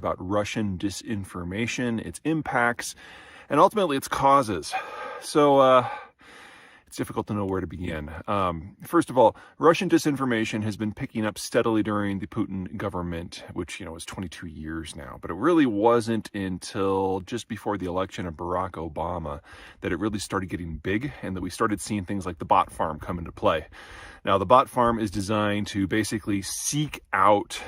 about Russian disinformation, its impacts, and ultimately its causes. So it's difficult to know where to begin. First of all, Russian disinformation has been picking up steadily during the Putin government, which, is 22 years now. But it really wasn't until just before the election of Barack Obama that it really started getting big and that we started seeing things like the bot farm come into play. Now, the bot farm is designed to basically seek out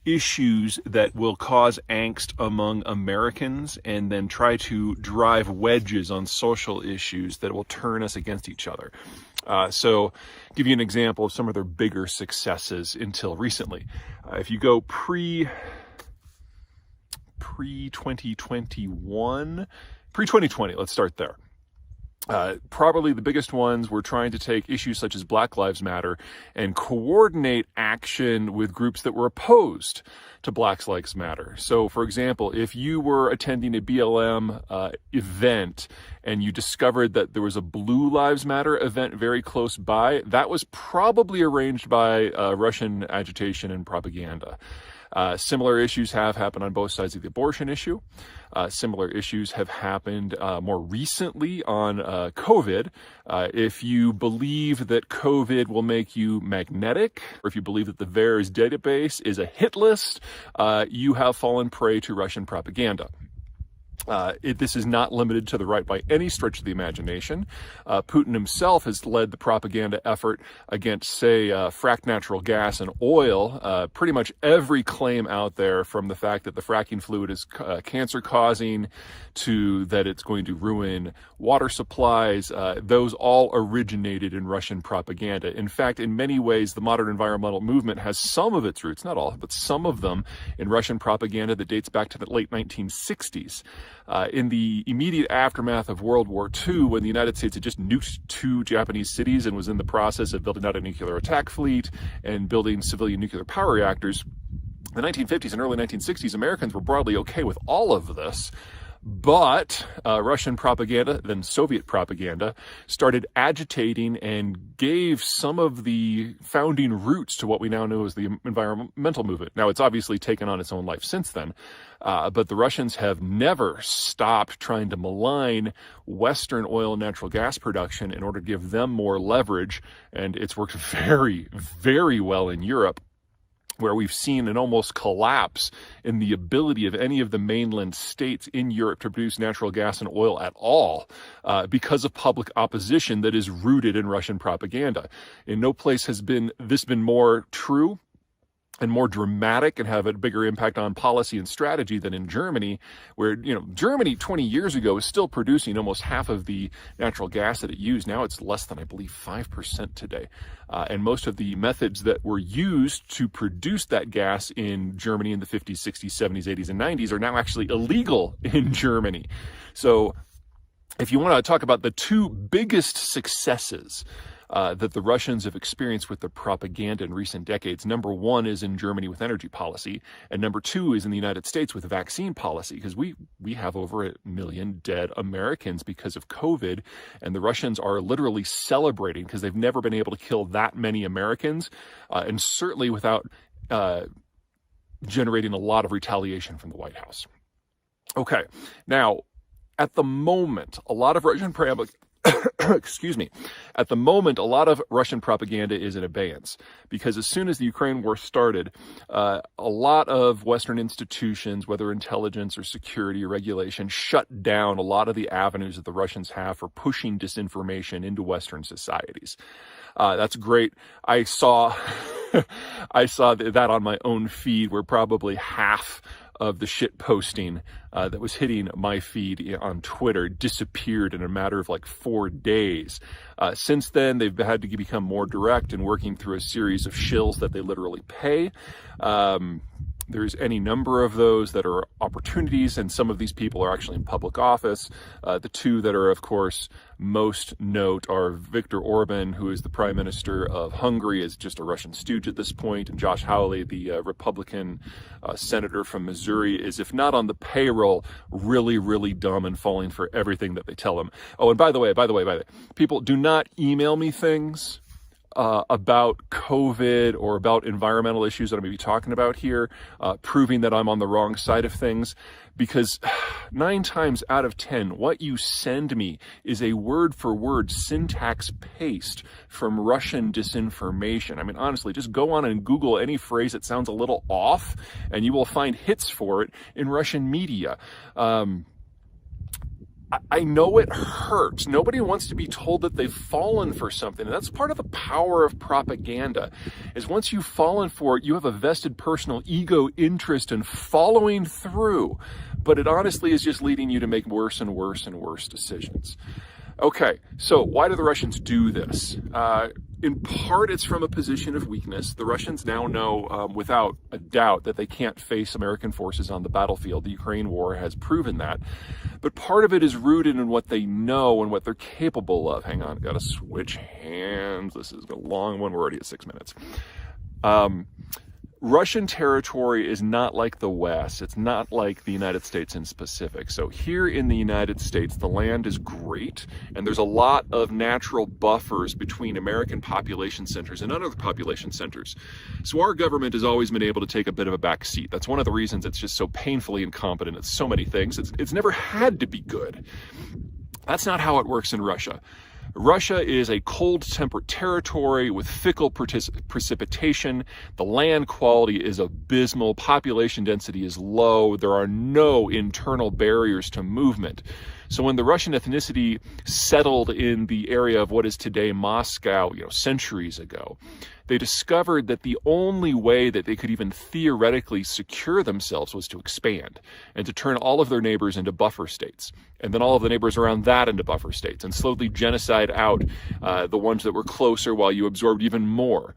issues that will cause angst among Americans and then try to drive wedges on social issues that will turn us against each other. So give you an example of some of their bigger successes until recently. If you go pre-2020, let's start there. Probably the biggest ones were trying to take issues such as Black Lives Matter and coordinate action with groups that were opposed to Black Lives Matter. So, for example, if you were attending a BLM event and you discovered that there was a Blue Lives Matter event very close by, that was probably arranged by Russian agitation and propaganda. Similar issues have happened on both sides of the abortion issue. Similar issues have happened more recently on COVID. If you believe that COVID will make you magnetic, or if you believe that the VAERS database is a hit list, you have fallen prey to Russian propaganda. This is not limited to the right by any stretch of the imagination. Putin himself has led the propaganda effort against, say, fracked natural gas and oil. Pretty much every claim out there, from the fact that the fracking fluid is cancer-causing to that it's going to ruin water supplies, those all originated in Russian propaganda. In fact, in many ways, the modern environmental movement has some of its roots, not all, but some of them, in Russian propaganda that dates back to the late 1960s. In the immediate aftermath of World War II, when the United States had just nuked 2 Japanese cities and was in the process of building out a nuclear attack fleet and building civilian nuclear power reactors, in the 1950s and early 1960s, Americans were broadly okay with all of this. But Russian propaganda, then Soviet propaganda, started agitating and gave some of the founding roots to what we now know as the environmental movement. Now, it's obviously taken on its own life since then, but the Russians have never stopped trying to malign Western oil and natural gas production in order to give them more leverage, and it's worked very, very well in Europe, where we've seen an almost collapse in the ability of any of the mainland states in Europe to produce natural gas and oil at all because of public opposition that is rooted in Russian propaganda. In no place has this been more true and more dramatic and have a bigger impact on policy and strategy than in Germany, where, Germany 20 years ago was still producing almost half of the natural gas that it used. Now it's less than, I believe, 5% today. And most of the methods that were used to produce that gas in Germany in the 50s, 60s, 70s, 80s, and 90s are now actually illegal in Germany. So if you want to talk about the 2 biggest successes that the Russians have experienced with their propaganda in recent decades, number 1 is in Germany with energy policy, and number 2 is in the United States with vaccine policy, because we have over 1 million dead Americans because of COVID, and the Russians are literally celebrating because they've never been able to kill that many Americans, and certainly without generating a lot of retaliation from the White House. Okay, now, at the moment, a lot of Russian At the moment, a lot of Russian propaganda is in abeyance because as soon as the Ukraine war started, a lot of Western institutions, whether intelligence or security or regulation, shut down a lot of the avenues that the Russians have for pushing disinformation into Western societies. That's great. I saw that on my own feed, where probably half of the shit posting that was hitting my feed on Twitter disappeared in a matter of like 4 days. Since then, they've had to become more direct and working through a series of shills that they literally pay. There's any number of those that are opportunities, and some of these people are actually in public office. The 2 that are, of course, most note are Viktor Orban, who is the Prime Minister of Hungary, is just a Russian stooge at this point, and Josh Hawley, the Republican senator from Missouri, is, if not on the payroll, really, really dumb and falling for everything that they tell him. Oh, and by the way, people, do not email me things about COVID or about environmental issues that I'm going to be talking about here, proving that I'm on the wrong side of things, because 9 times out of 10, what you send me is a word-for-word syntax paste from Russian disinformation. I mean, honestly, just go on and Google any phrase that sounds a little off, and you will find hits for it in Russian media. I know it hurts. Nobody wants to be told that they've fallen for something. And that's part of the power of propaganda, is once you've fallen for it, you have a vested personal ego interest in following through. But it honestly is just leading you to make worse and worse and worse decisions. Okay, so why do the Russians do this? In part, it's from a position of weakness. The Russians now know without a doubt that they can't face American forces on the battlefield. The Ukraine war has proven that. But part of it is rooted in what they know and what they're capable of. Hang on, I've got to switch hands. This is a long one. We're already at 6 minutes. Russian territory is not like the West. It's not like the United States in specific. So here in the United States, the land is great, and there's a lot of natural buffers between American population centers and other population centers. So our government has always been able to take a bit of a back seat. That's one of the reasons it's just so painfully incompetent at so many things. It's never had to be good. That's not how it works in Russia. Russia is a cold-tempered territory with fickle precipitation. The land quality is abysmal. Population density is low. There are no internal barriers to movement. So when the Russian ethnicity settled in the area of what is today Moscow, centuries ago, they discovered that the only way that they could even theoretically secure themselves was to expand and to turn all of their neighbors into buffer states, and then all of the neighbors around that into buffer states, and slowly genocide out the ones that were closer while you absorbed even more.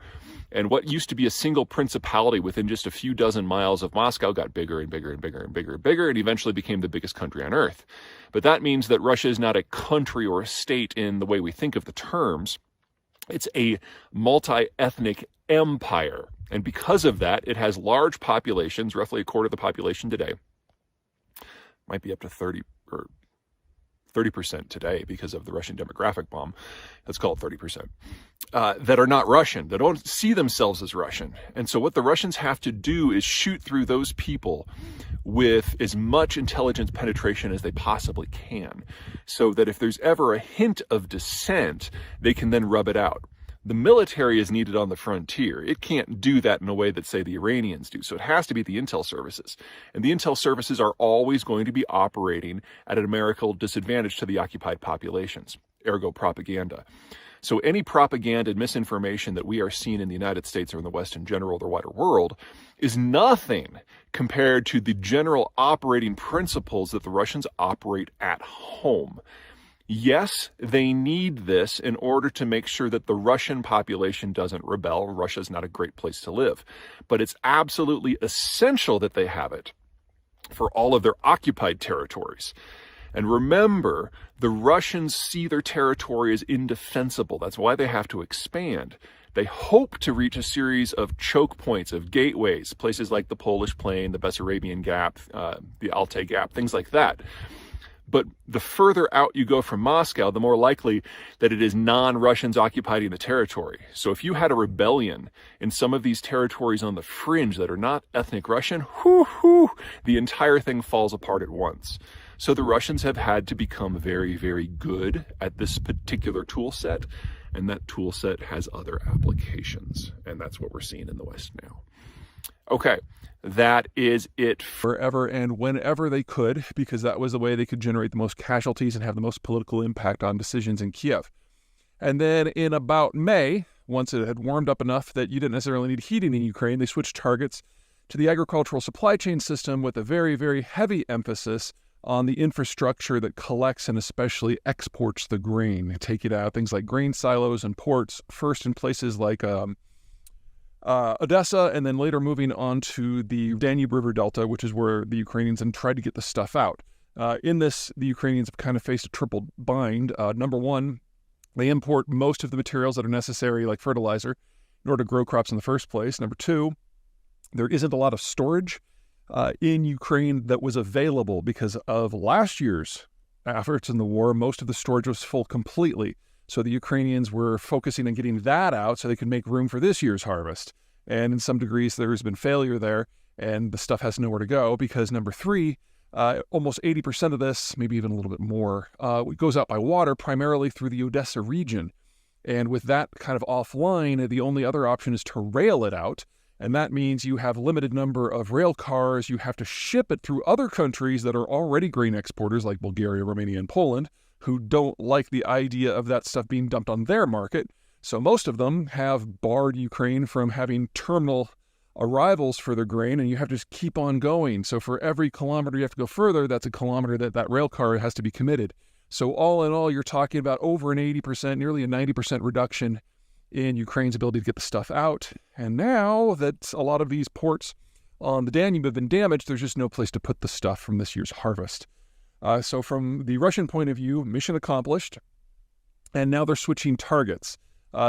And what used to be a single principality within just a few dozen miles of Moscow got bigger and bigger and bigger and bigger and bigger, and eventually became the biggest country on earth. But that means that Russia is not a country or a state in the way we think of the terms. It's a multi-ethnic empire. And because of that, it has large populations, roughly a quarter of the population today. Might be up to 30% today because of the Russian demographic bomb. Let's call it 30%. That are not Russian, that don't see themselves as Russian. And so what the Russians have to do is shoot through those people with as much intelligence penetration as they possibly can, so that if there's ever a hint of dissent, they can then rub it out. The military is needed on the frontier. It can't do that in a way that, say, the Iranians do. So it has to be the intel services. And the intel services are always going to be operating at a numerical disadvantage to the occupied populations, ergo propaganda. So any propaganda and misinformation that we are seeing in the United States or in the West in general, the wider world, is nothing compared to the general operating principles that the Russians operate at home. Yes, they need this in order to make sure that the Russian population doesn't rebel. Russia is not a great place to live, but it's absolutely essential that they have it for all of their occupied territories. And remember, the Russians see their territory as indefensible. That's why they have to expand. They hope to reach a series of choke points, of gateways, places like the Polish Plain, the Bessarabian Gap, the Altai Gap, things like that. But the further out you go from Moscow, the more likely that it is non-Russians occupying the territory. So if you had a rebellion in some of these territories on the fringe that are not ethnic Russian, the entire thing falls apart at once. So the Russians have had to become very, very good at this particular tool set, and that tool set has other applications. And that's what we're seeing in the West now. Okay. That is it forever and whenever they could, because that was the way they could generate the most casualties and have the most political impact on decisions in Kiev. And then in about May, once it had warmed up enough that you didn't necessarily need heating in Ukraine, they switched targets to the agricultural supply chain system with a very, very heavy emphasis on the infrastructure that collects and especially exports the grain. Take it out, things like grain silos and ports, first in places like Odessa, and then later moving on to the Danube River Delta, which is where the Ukrainians then tried to get the stuff out. In this, the Ukrainians have kind of faced a triple bind. Number one, they import most of the materials that are necessary, like fertilizer, in order to grow crops in the first place. Number two, there isn't a lot of storage in Ukraine that was available because of last year's efforts in the war. Most of the storage was full completely. So the Ukrainians were focusing on getting that out so they could make room for this year's harvest. And in some degrees, there's been failure there, and the stuff has nowhere to go because, number three, almost 80% of this, maybe even a little bit more, goes out by water, primarily through the Odessa region. And with that kind of offline, the only other option is to rail it out. And that means you have a limited number of rail cars. You have to ship it through other countries that are already grain exporters, like Bulgaria, Romania, and Poland, who don't like the idea of that stuff being dumped on their market. So most of them have barred Ukraine from having terminal arrivals for their grain, and you have to just keep on going. So for every kilometer you have to go further, that's a kilometer that rail car has to be committed. So all in all, you're talking about over an 80%, nearly a 90% reduction in Ukraine's ability to get the stuff out. And now that a lot of these ports on the Danube have been damaged, there's just no place to put the stuff from this year's harvest. So from the Russian point of view, mission accomplished. And now they're switching targets.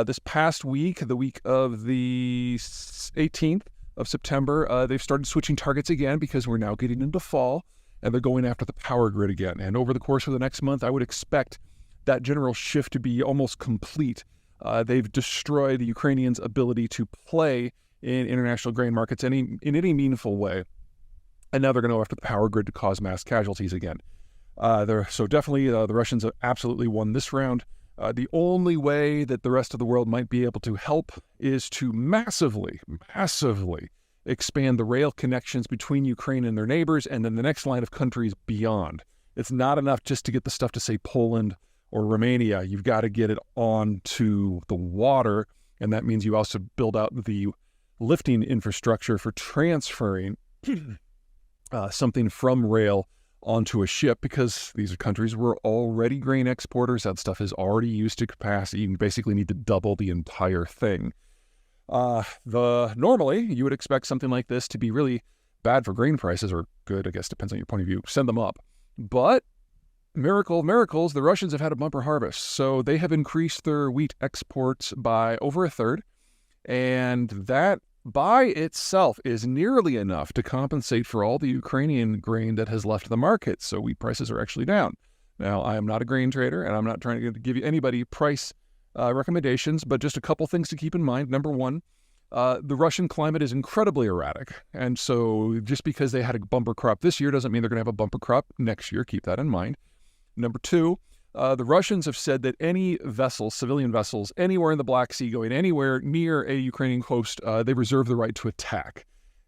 This past week, the week of the 18th of September, they've started switching targets again because we're now getting into fall, and they're going after the power grid again. And over the course of the next month, I would expect that general shift to be almost complete. They've destroyed the Ukrainians' ability to play in international grain markets in any meaningful way. And now they're going to go after the power grid to cause mass casualties again. So definitely the Russians have absolutely won this round. The only way that the rest of the world might be able to help is to massively expand the rail connections between Ukraine and their neighbors and then the next line of countries beyond. It's not enough just to get the stuff to, say, Poland or Romania. You've got to get it onto the water, and that means you also build out the lifting infrastructure for transferring something from rail onto a ship, because these are countries were already grain exporters. That stuff is already used to capacity. You basically need to double the entire thing. Normally, you would expect something like this to be really bad for grain prices, or good, I guess, depends on your point of view. Send them up. But miracles, the Russians have had a bumper harvest. So they have increased their wheat exports by over a third. And that by itself is nearly enough to compensate for all the Ukrainian grain that has left the market. So wheat prices are actually down. Now, I am not a grain trader, and I'm not trying to give you anybody price recommendations, but just a couple things to keep in mind. Number one, the Russian climate is incredibly erratic. And so just because they had a bumper crop this year doesn't mean they're going to have a bumper crop next year. Keep that in mind. Number two, the Russians have said that any vessels, civilian vessels, anywhere in the Black Sea going anywhere near a Ukrainian coast, they reserve the right to attack.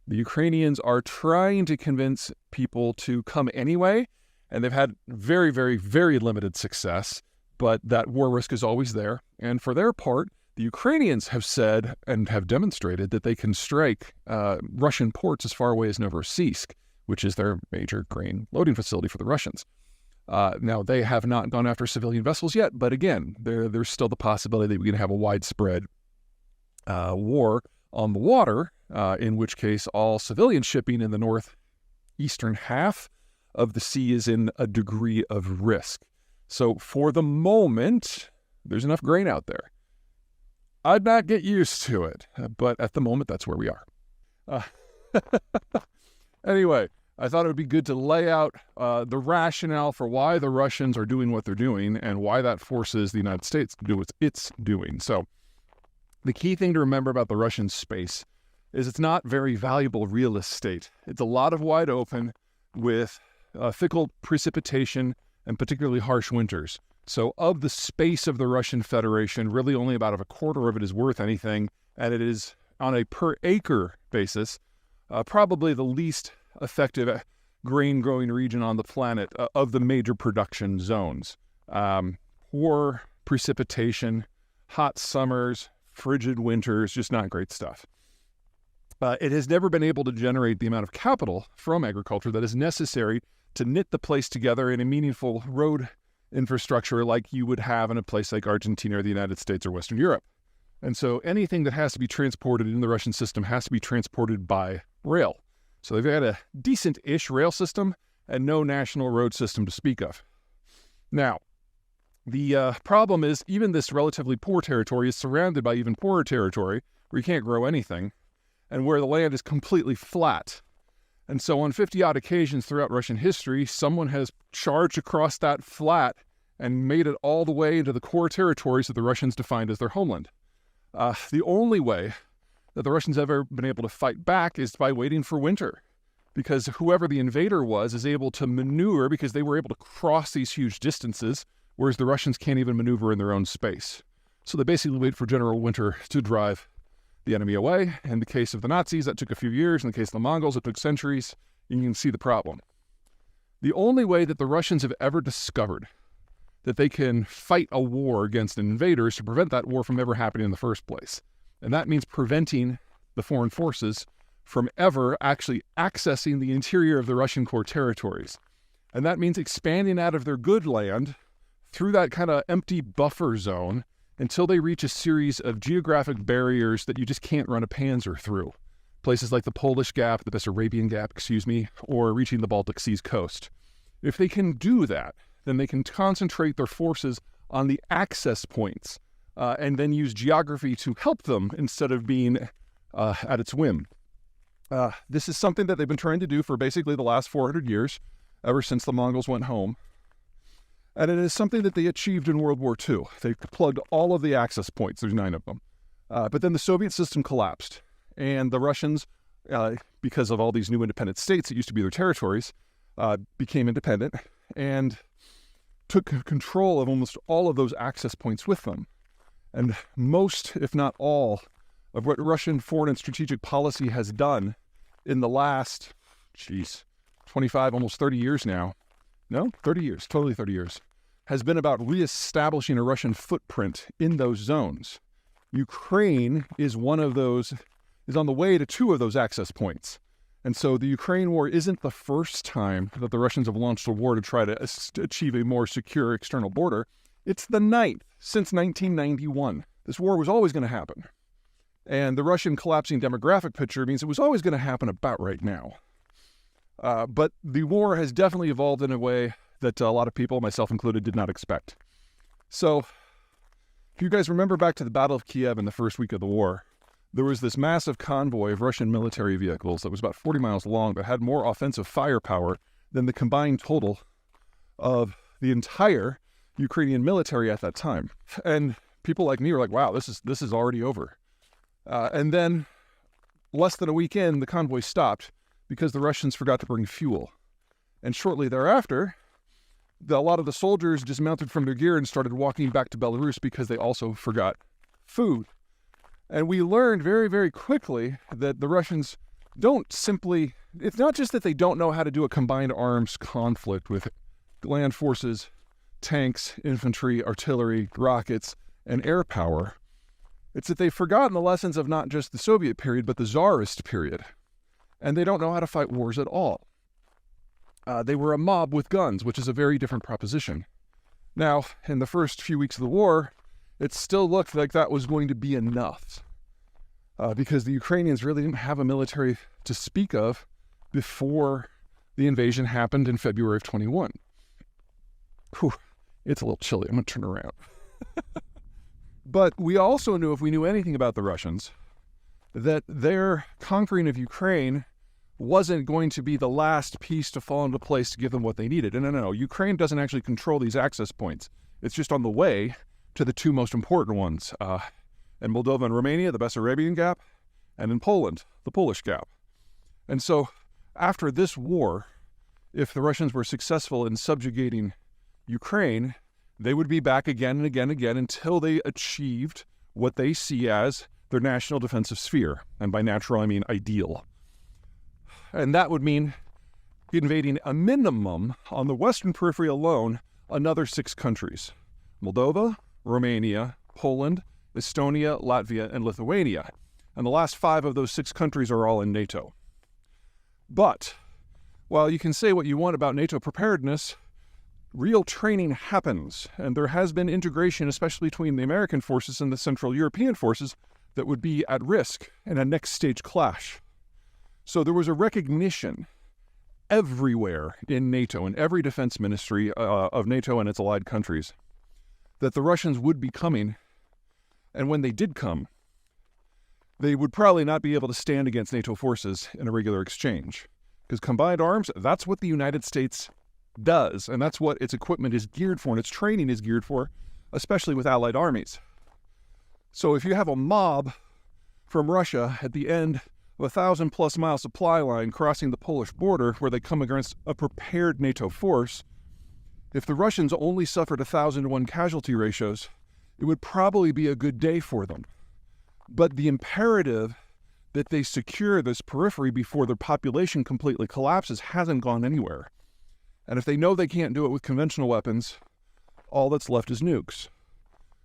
The Ukrainians are trying to convince people to come anyway, and they've had very, very, very limited success, but that war risk is always there. And for their part, the Ukrainians have said and have demonstrated that they can strike Russian ports as far away as Novorossiysk, which is their major grain loading facility for the Russians. Now, they have not gone after civilian vessels yet, but again, there's still the possibility that we can have a widespread war on the water, in which case all civilian shipping in the northeastern half of the sea is in a degree of risk. So for the moment, there's enough grain out there. I'd not get used to it, but at the moment, that's where we are. Anyway, I thought it would be good to lay out the rationale for why the Russians are doing what they're doing and why that forces the United States to do what it's doing. So the key thing to remember about the Russian space is it's not very valuable real estate. It's a lot of wide open with fickle precipitation and particularly harsh winters. So of the space of the Russian Federation, really only about a quarter of it is worth anything, and it is on a per acre basis, probably the least effective grain growing region on the planet of the major production zones. Poor precipitation, hot summers, frigid winters, just not great stuff. It has never been able to generate the amount of capital from agriculture that is necessary to knit the place together in a meaningful road infrastructure like you would have in a place like Argentina or the United States or Western Europe. And so anything that has to be transported in the Russian system has to be transported by rail. So they've got a decent-ish rail system and no national road system to speak of. Now, the problem is even this relatively poor territory is surrounded by even poorer territory where you can't grow anything and where the land is completely flat. And so on 50-odd occasions throughout Russian history, someone has charged across that flat and made it all the way into the core territories that the Russians defined as their homeland. The only way that the Russians have ever been able to fight back is by waiting for winter, because whoever the invader was is able to maneuver because they were able to cross these huge distances, whereas the Russians can't even maneuver in their own space. So they basically wait for general winter to drive the enemy away. In the case of the Nazis, that took a few years. In the case of the Mongols, it took centuries. You can see the problem. The only way that the Russians have ever discovered that they can fight a war against an invader is to prevent that war from ever happening in the first place. And that means preventing the foreign forces from ever actually accessing the interior of the Russian core territories. And that means expanding out of their good land through that kind of empty buffer zone until they reach a series of geographic barriers that you just can't run a panzer through. Places like the Polish Gap, the Bessarabian Gap, or reaching the Baltic Sea's coast. If they can do that, then they can concentrate their forces on the access points and then use geography to help them instead of being at its whim. This is something that they've been trying to do for basically the last 400 years, ever since the Mongols went home. And it is something that they achieved in World War II. They plugged all of the access points. There's 9 of them. But then the Soviet system collapsed. And the Russians, because of all these new independent states that used to be their territories, became independent and took control of almost all of those access points with them. And most, if not all, of what Russian foreign and strategic policy has done in the last, 25, almost 30 years now. No, 30 years, totally 30 years, has been about reestablishing a Russian footprint in those zones. Ukraine is one of those, is on the way to 2 of those access points. And so the Ukraine war isn't the first time that the Russians have launched a war to try to achieve a more secure external border. It's the 9th since 1991. This war was always going to happen. And the Russian collapsing demographic picture means it was always going to happen about right now. But the war has definitely evolved in a way that a lot of people, myself included, did not expect. So, if you guys remember back to the Battle of Kiev in the first week of the war, there was this massive convoy of Russian military vehicles that was about 40 miles long that had more offensive firepower than the combined total of the entire Ukrainian military at that time. And people like me were like, wow, this is already over. And then, less than a week in, the convoy stopped because the Russians forgot to bring fuel. And shortly thereafter, a lot of the soldiers dismounted from their gear and started walking back to Belarus because they also forgot food. And we learned very, very quickly that the Russians don't simply, it's not just that they don't know how to do a combined arms conflict with land forces, tanks, infantry, artillery, rockets, and air power. It's that they've forgotten the lessons of not just the Soviet period, but the Tsarist period. And they don't know how to fight wars at all. They were a mob with guns, which is a very different proposition. Now, in the first few weeks of the war, it still looked like that was going to be enough. Because the Ukrainians really didn't have a military to speak of before the invasion happened in February of 21. Whew, it's a little chilly. I'm going to turn around. But we also knew, if we knew anything about the Russians, that their conquering of Ukraine wasn't going to be the last piece to fall into place to give them what they needed. And no. Ukraine doesn't actually control these access points. It's just on the way to the 2 most important ones. In Moldova and Romania, the Bessarabian Gap, and in Poland, the Polish Gap. And so, after this war, if the Russians were successful in subjugating Ukraine, they would be back again and again and again until they achieved what they see as their national defensive sphere. And by natural, I mean ideal. And that would mean invading a minimum, on the western periphery alone, another 6 countries. Moldova, Romania, Poland, Estonia, Latvia, and Lithuania. And the last 5 of those 6 countries are all in NATO. But, while you can say what you want about NATO preparedness, real training happens, and there has been integration, especially between the American forces and the Central European forces, that would be at risk in a next stage clash. So there was a recognition everywhere in NATO, in every defense ministry of NATO and its allied countries, that the Russians would be coming, and when they did come, they would probably not be able to stand against NATO forces in a regular exchange. Because combined arms, that's what the United States does, and that's what its equipment is geared for and its training is geared for, especially with allied armies. So if you have a mob from Russia at the end of a 1,000+ mile supply line crossing the Polish border where they come against a prepared NATO force, if the Russians only suffered 1,000-to-1 casualty ratios, it would probably be a good day for them. But the imperative that they secure this periphery before their population completely collapses hasn't gone anywhere. And if they know they can't do it with conventional weapons, all that's left is nukes.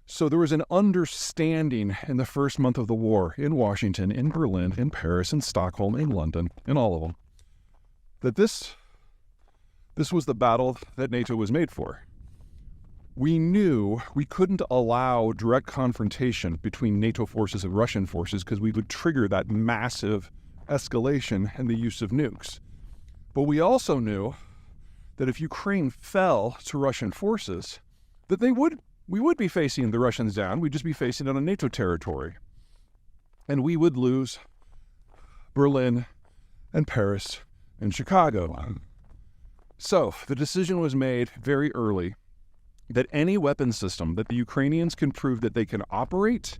So there was an understanding in the first month of the war in Washington, in Berlin, in Paris, in Stockholm, in London, in all of them, that this was the battle that NATO was made for. We knew we couldn't allow direct confrontation between NATO forces and Russian forces because we would trigger that massive escalation and the use of nukes. But we also knew that if Ukraine fell to Russian forces, that we would be facing the Russians down. We'd just be facing it on NATO territory. And we would lose Berlin and Paris and Chicago. So the decision was made very early that any weapon system that the Ukrainians can prove that they can operate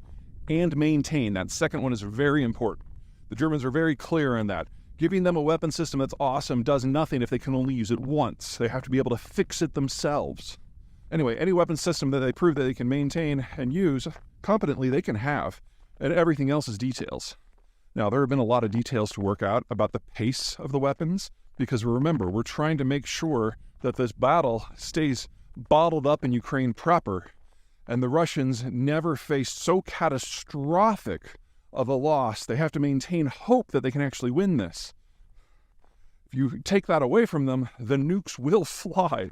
and maintain, that second one is very important. The Germans are very clear on that. Giving them a weapon system that's awesome does nothing if they can only use it once. They have to be able to fix it themselves. Anyway, any weapon system that they prove that they can maintain and use competently, they can have, and everything else is details. Now, there have been a lot of details to work out about the pace of the weapons, because remember, we're trying to make sure that this battle stays bottled up in Ukraine proper, and the Russians never face so catastrophic of a loss. They have to maintain hope that they can actually win this. If you take that away from them, the nukes will fly.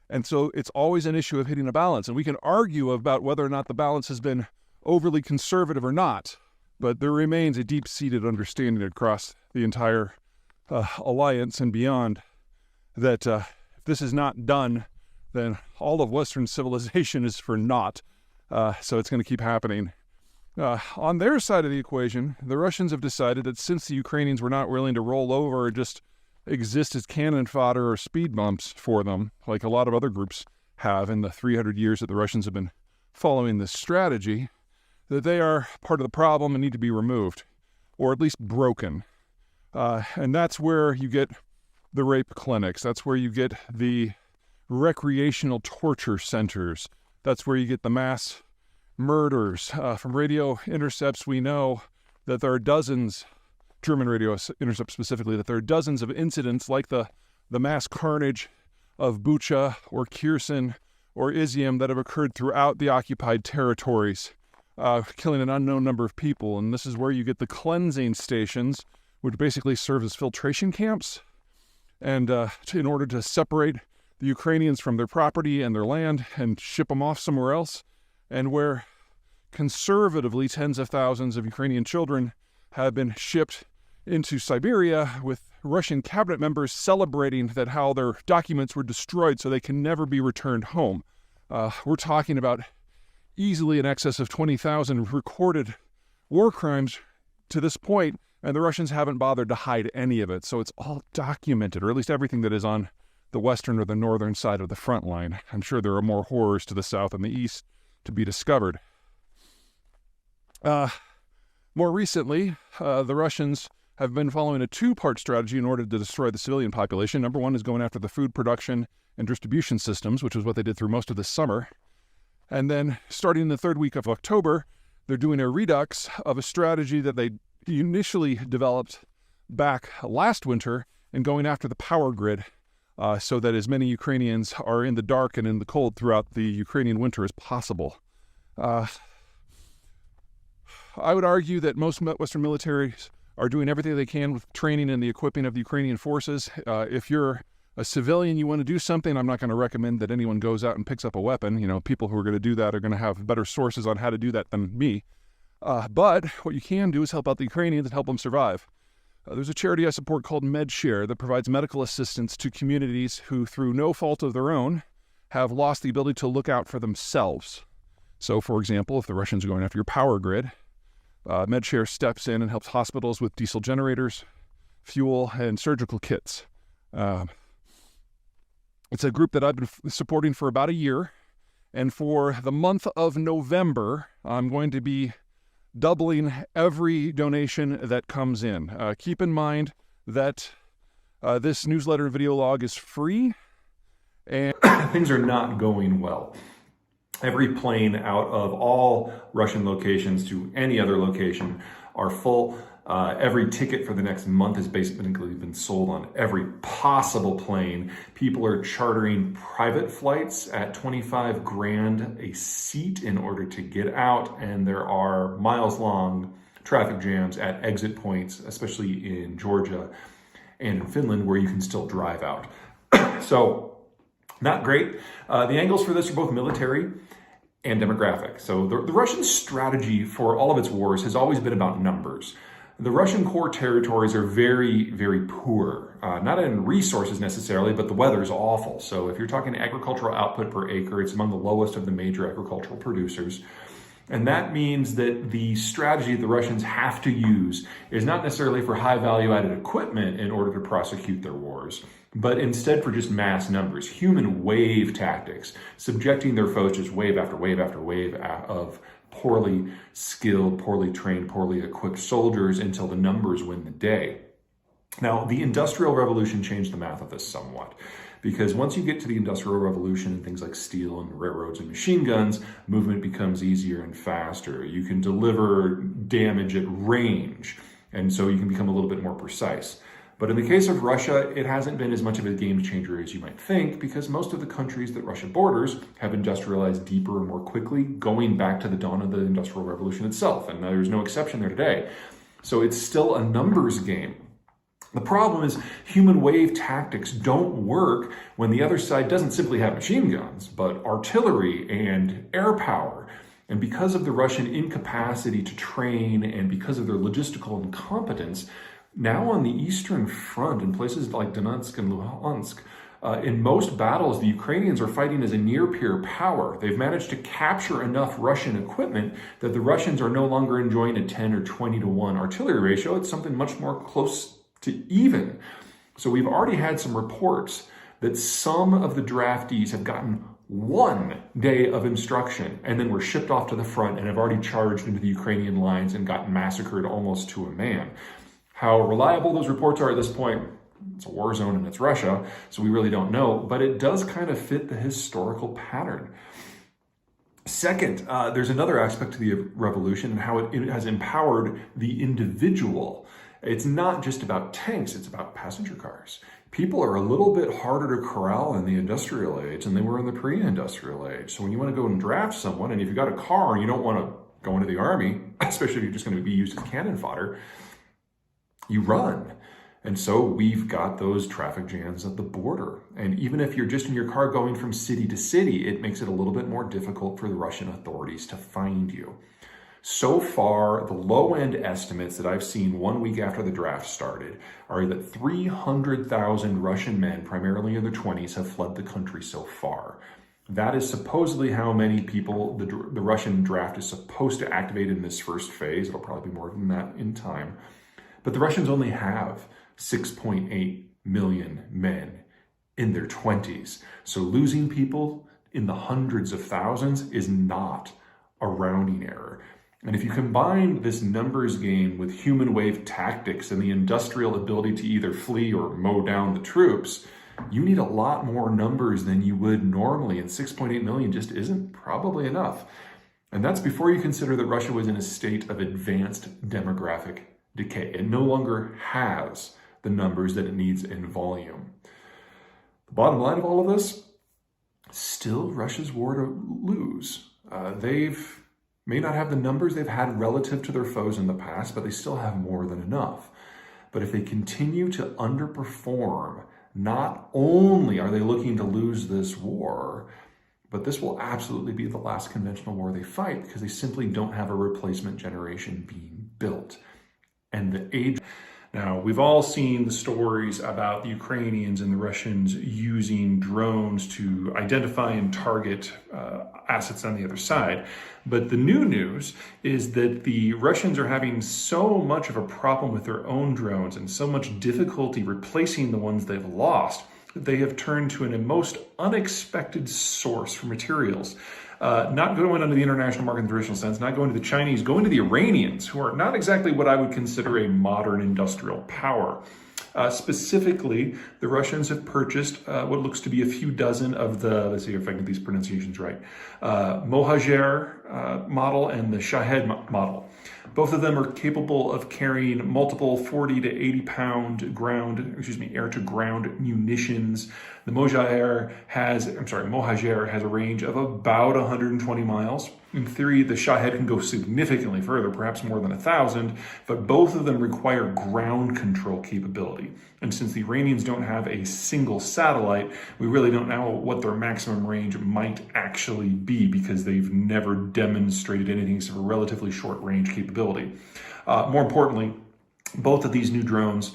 And so it's always an issue of hitting a balance. And we can argue about whether or not the balance has been overly conservative or not, but there remains a deep-seated understanding across the entire alliance and beyond that if this is not done, then all of Western civilization is for naught. So it's going to keep happening. On their side of the equation, the Russians have decided that since the Ukrainians were not willing to roll over or just exist as cannon fodder or speed bumps for them, like a lot of other groups have in the 300 years that the Russians have been following this strategy, that they are part of the problem and need to be removed, or at least broken. And that's where you get the rape clinics. That's where you get the recreational torture centers. That's where you get the mass murders. From radio intercepts, we know that there are dozens, German radio intercepts specifically, that there are dozens of incidents like the mass carnage of Bucha or KHERSON or Izium that have occurred throughout the occupied territories, killing an unknown number of people. And this is where you get the cleansing stations, which basically serve as filtration camps, and in order to separate the Ukrainians from their property and their land and ship them off somewhere else, and where conservatively tens of thousands of Ukrainian children have been shipped into Siberia with Russian cabinet members celebrating that how their documents were destroyed so they can never be returned home. We're talking about easily in excess of 20,000 recorded war crimes to this point, and the Russians haven't bothered to hide any of it. So it's all documented, or at least everything that is on the western or the northern side of the front line. I'm sure there are more horrors to the south and the east to be discovered. More recently, the Russians have been following a two-part strategy in order to destroy the civilian population. Number one is going after the food production and distribution systems, which is what they did through most of the summer. And then starting in the third week of October, they're doing a redux of a strategy that they initially developed back last winter and going after the power grid so that as many Ukrainians are in the dark and in the cold throughout the Ukrainian winter as possible. I would argue that most Western militaries are doing everything they can with training and the equipping of the Ukrainian forces. If you're a civilian, you want to do something, I'm not going to recommend that anyone goes out and picks up a weapon. You know, people who are going to do that are going to have better sources on how to do that than me. But what you can do is help out the Ukrainians and help them survive. There's a charity I support called MedShare that provides medical assistance to communities who, through no fault of their own, have lost the ability to look out for themselves. So, for example, if the Russians are going after your power grid, MedShare steps in and helps hospitals with diesel generators, fuel, and surgical kits. It's a group that I've been supporting for about a year. And for the month of November, I'm going to be doubling every donation that comes in. Keep in mind that this newsletter and video log is free. And things are not going well. Every plane out of all Russian locations to any other location are full. Every ticket for the next month has basically been sold on every possible plane. People are chartering private flights at 25 grand a seat in order to get out, and there are miles long traffic jams at exit points, especially in Georgia and in Finland, where you can still drive out. So, not great. The angles for this are both military and demographic. So the Russian strategy for all of its wars has always been about numbers. The Russian core territories are very, very poor, not in resources necessarily, but the weather is awful. So if you're talking agricultural output per acre, it's among the lowest of the major agricultural producers. And that means that the strategy the Russians have to use is not necessarily for high value added equipment in order to prosecute their wars, but instead for just mass numbers, human wave tactics, subjecting their foes just wave after wave after wave of poorly skilled, poorly trained, poorly equipped soldiers until the numbers win the day. Now, the Industrial Revolution changed the math of this somewhat, because once you get to the Industrial Revolution and things like steel and railroads and machine guns, movement becomes easier and faster. You can deliver damage at range, and so you can become a little bit more precise. But in the case of Russia, it hasn't been as much of a game changer as you might think, because most of the countries that Russia borders have industrialized deeper and more quickly, going back to the dawn of the Industrial Revolution itself, and there's no exception there today. So it's still a numbers game. The problem is human wave tactics don't work when the other side doesn't simply have machine guns, but artillery and air power. And because of the Russian incapacity to train and because of their logistical incompetence, now on the Eastern Front, in places like Donetsk and Luhansk, in most battles, the Ukrainians are fighting as a near-peer power. They've managed to capture enough Russian equipment that the Russians are no longer enjoying a 10 or 20 to 1 artillery ratio. It's something much more close to even. So we've already had some reports that some of the draftees have gotten 1 day of instruction and then were shipped off to the front and have already charged into the Ukrainian lines and gotten massacred almost to a man. How reliable those reports are at this point, it's a war zone and it's Russia, so we really don't know, but it does kind of fit the historical pattern. Second, there's another aspect to the revolution and how it has empowered the individual. It's not just about tanks, it's about passenger cars. People are a little bit harder to corral in the industrial age than they were in the pre-industrial age. So when you want to go and draft someone, and if you've got a car and you don't want to go into the army, especially if you're just going to be used as cannon fodder, you run. And so we've got those traffic jams at the border. And even if you're just in your car going from city to city, it makes it a little bit more difficult for the Russian authorities to find you. So far, the low-end estimates that I've seen 1 week after the draft started are that 300,000 Russian men, primarily in their 20s, have fled the country so far. That is supposedly how many people the Russian draft is supposed to activate in this first phase. It'll probably be more than that in time. But the Russians only have 6.8 million men in their 20s. So losing people in the hundreds of thousands is not a rounding error. And if you combine this numbers game with human wave tactics and the industrial ability to either flee or mow down the troops, you need a lot more numbers than you would normally, and 6.8 million just isn't probably enough. And that's before you consider that Russia was in a state of advanced demographic decay. It no longer has the numbers that it needs in volume. The bottom line of all of this, still Russia's war to lose. They've may not have the numbers they've had relative to their foes in the past, but they still have more than enough. But if they continue to underperform, not only are they looking to lose this war, but this will absolutely be the last conventional war they fight because they simply don't have a replacement generation being built. And the age... Now, we've all seen the stories about the Ukrainians and the Russians using drones to identify and target assets on the other side. But the new news is that the Russians are having so much of a problem with their own drones and so much difficulty replacing the ones they've lost they have turned to a most unexpected source for materials. Not going into the international market in the traditional sense, not going to the Chinese, going to the Iranians, who are not exactly what I would consider a modern industrial power. Specifically, the Russians have purchased what looks to be a few dozen of the, let's see if I can get these pronunciations right, Mohajer model and the Shahed model. Both of them are capable of carrying multiple 40 to 80 pound air to ground munitions. The Mohajer has a range of about 120 miles. In theory, the Shahed can go significantly further, perhaps more than 1,000, but both of them require ground control capability. And since the Iranians don't have a single satellite, we really don't know what their maximum range might actually be because they've never demonstrated anything except for relatively short range capability. More importantly, both of these new drones,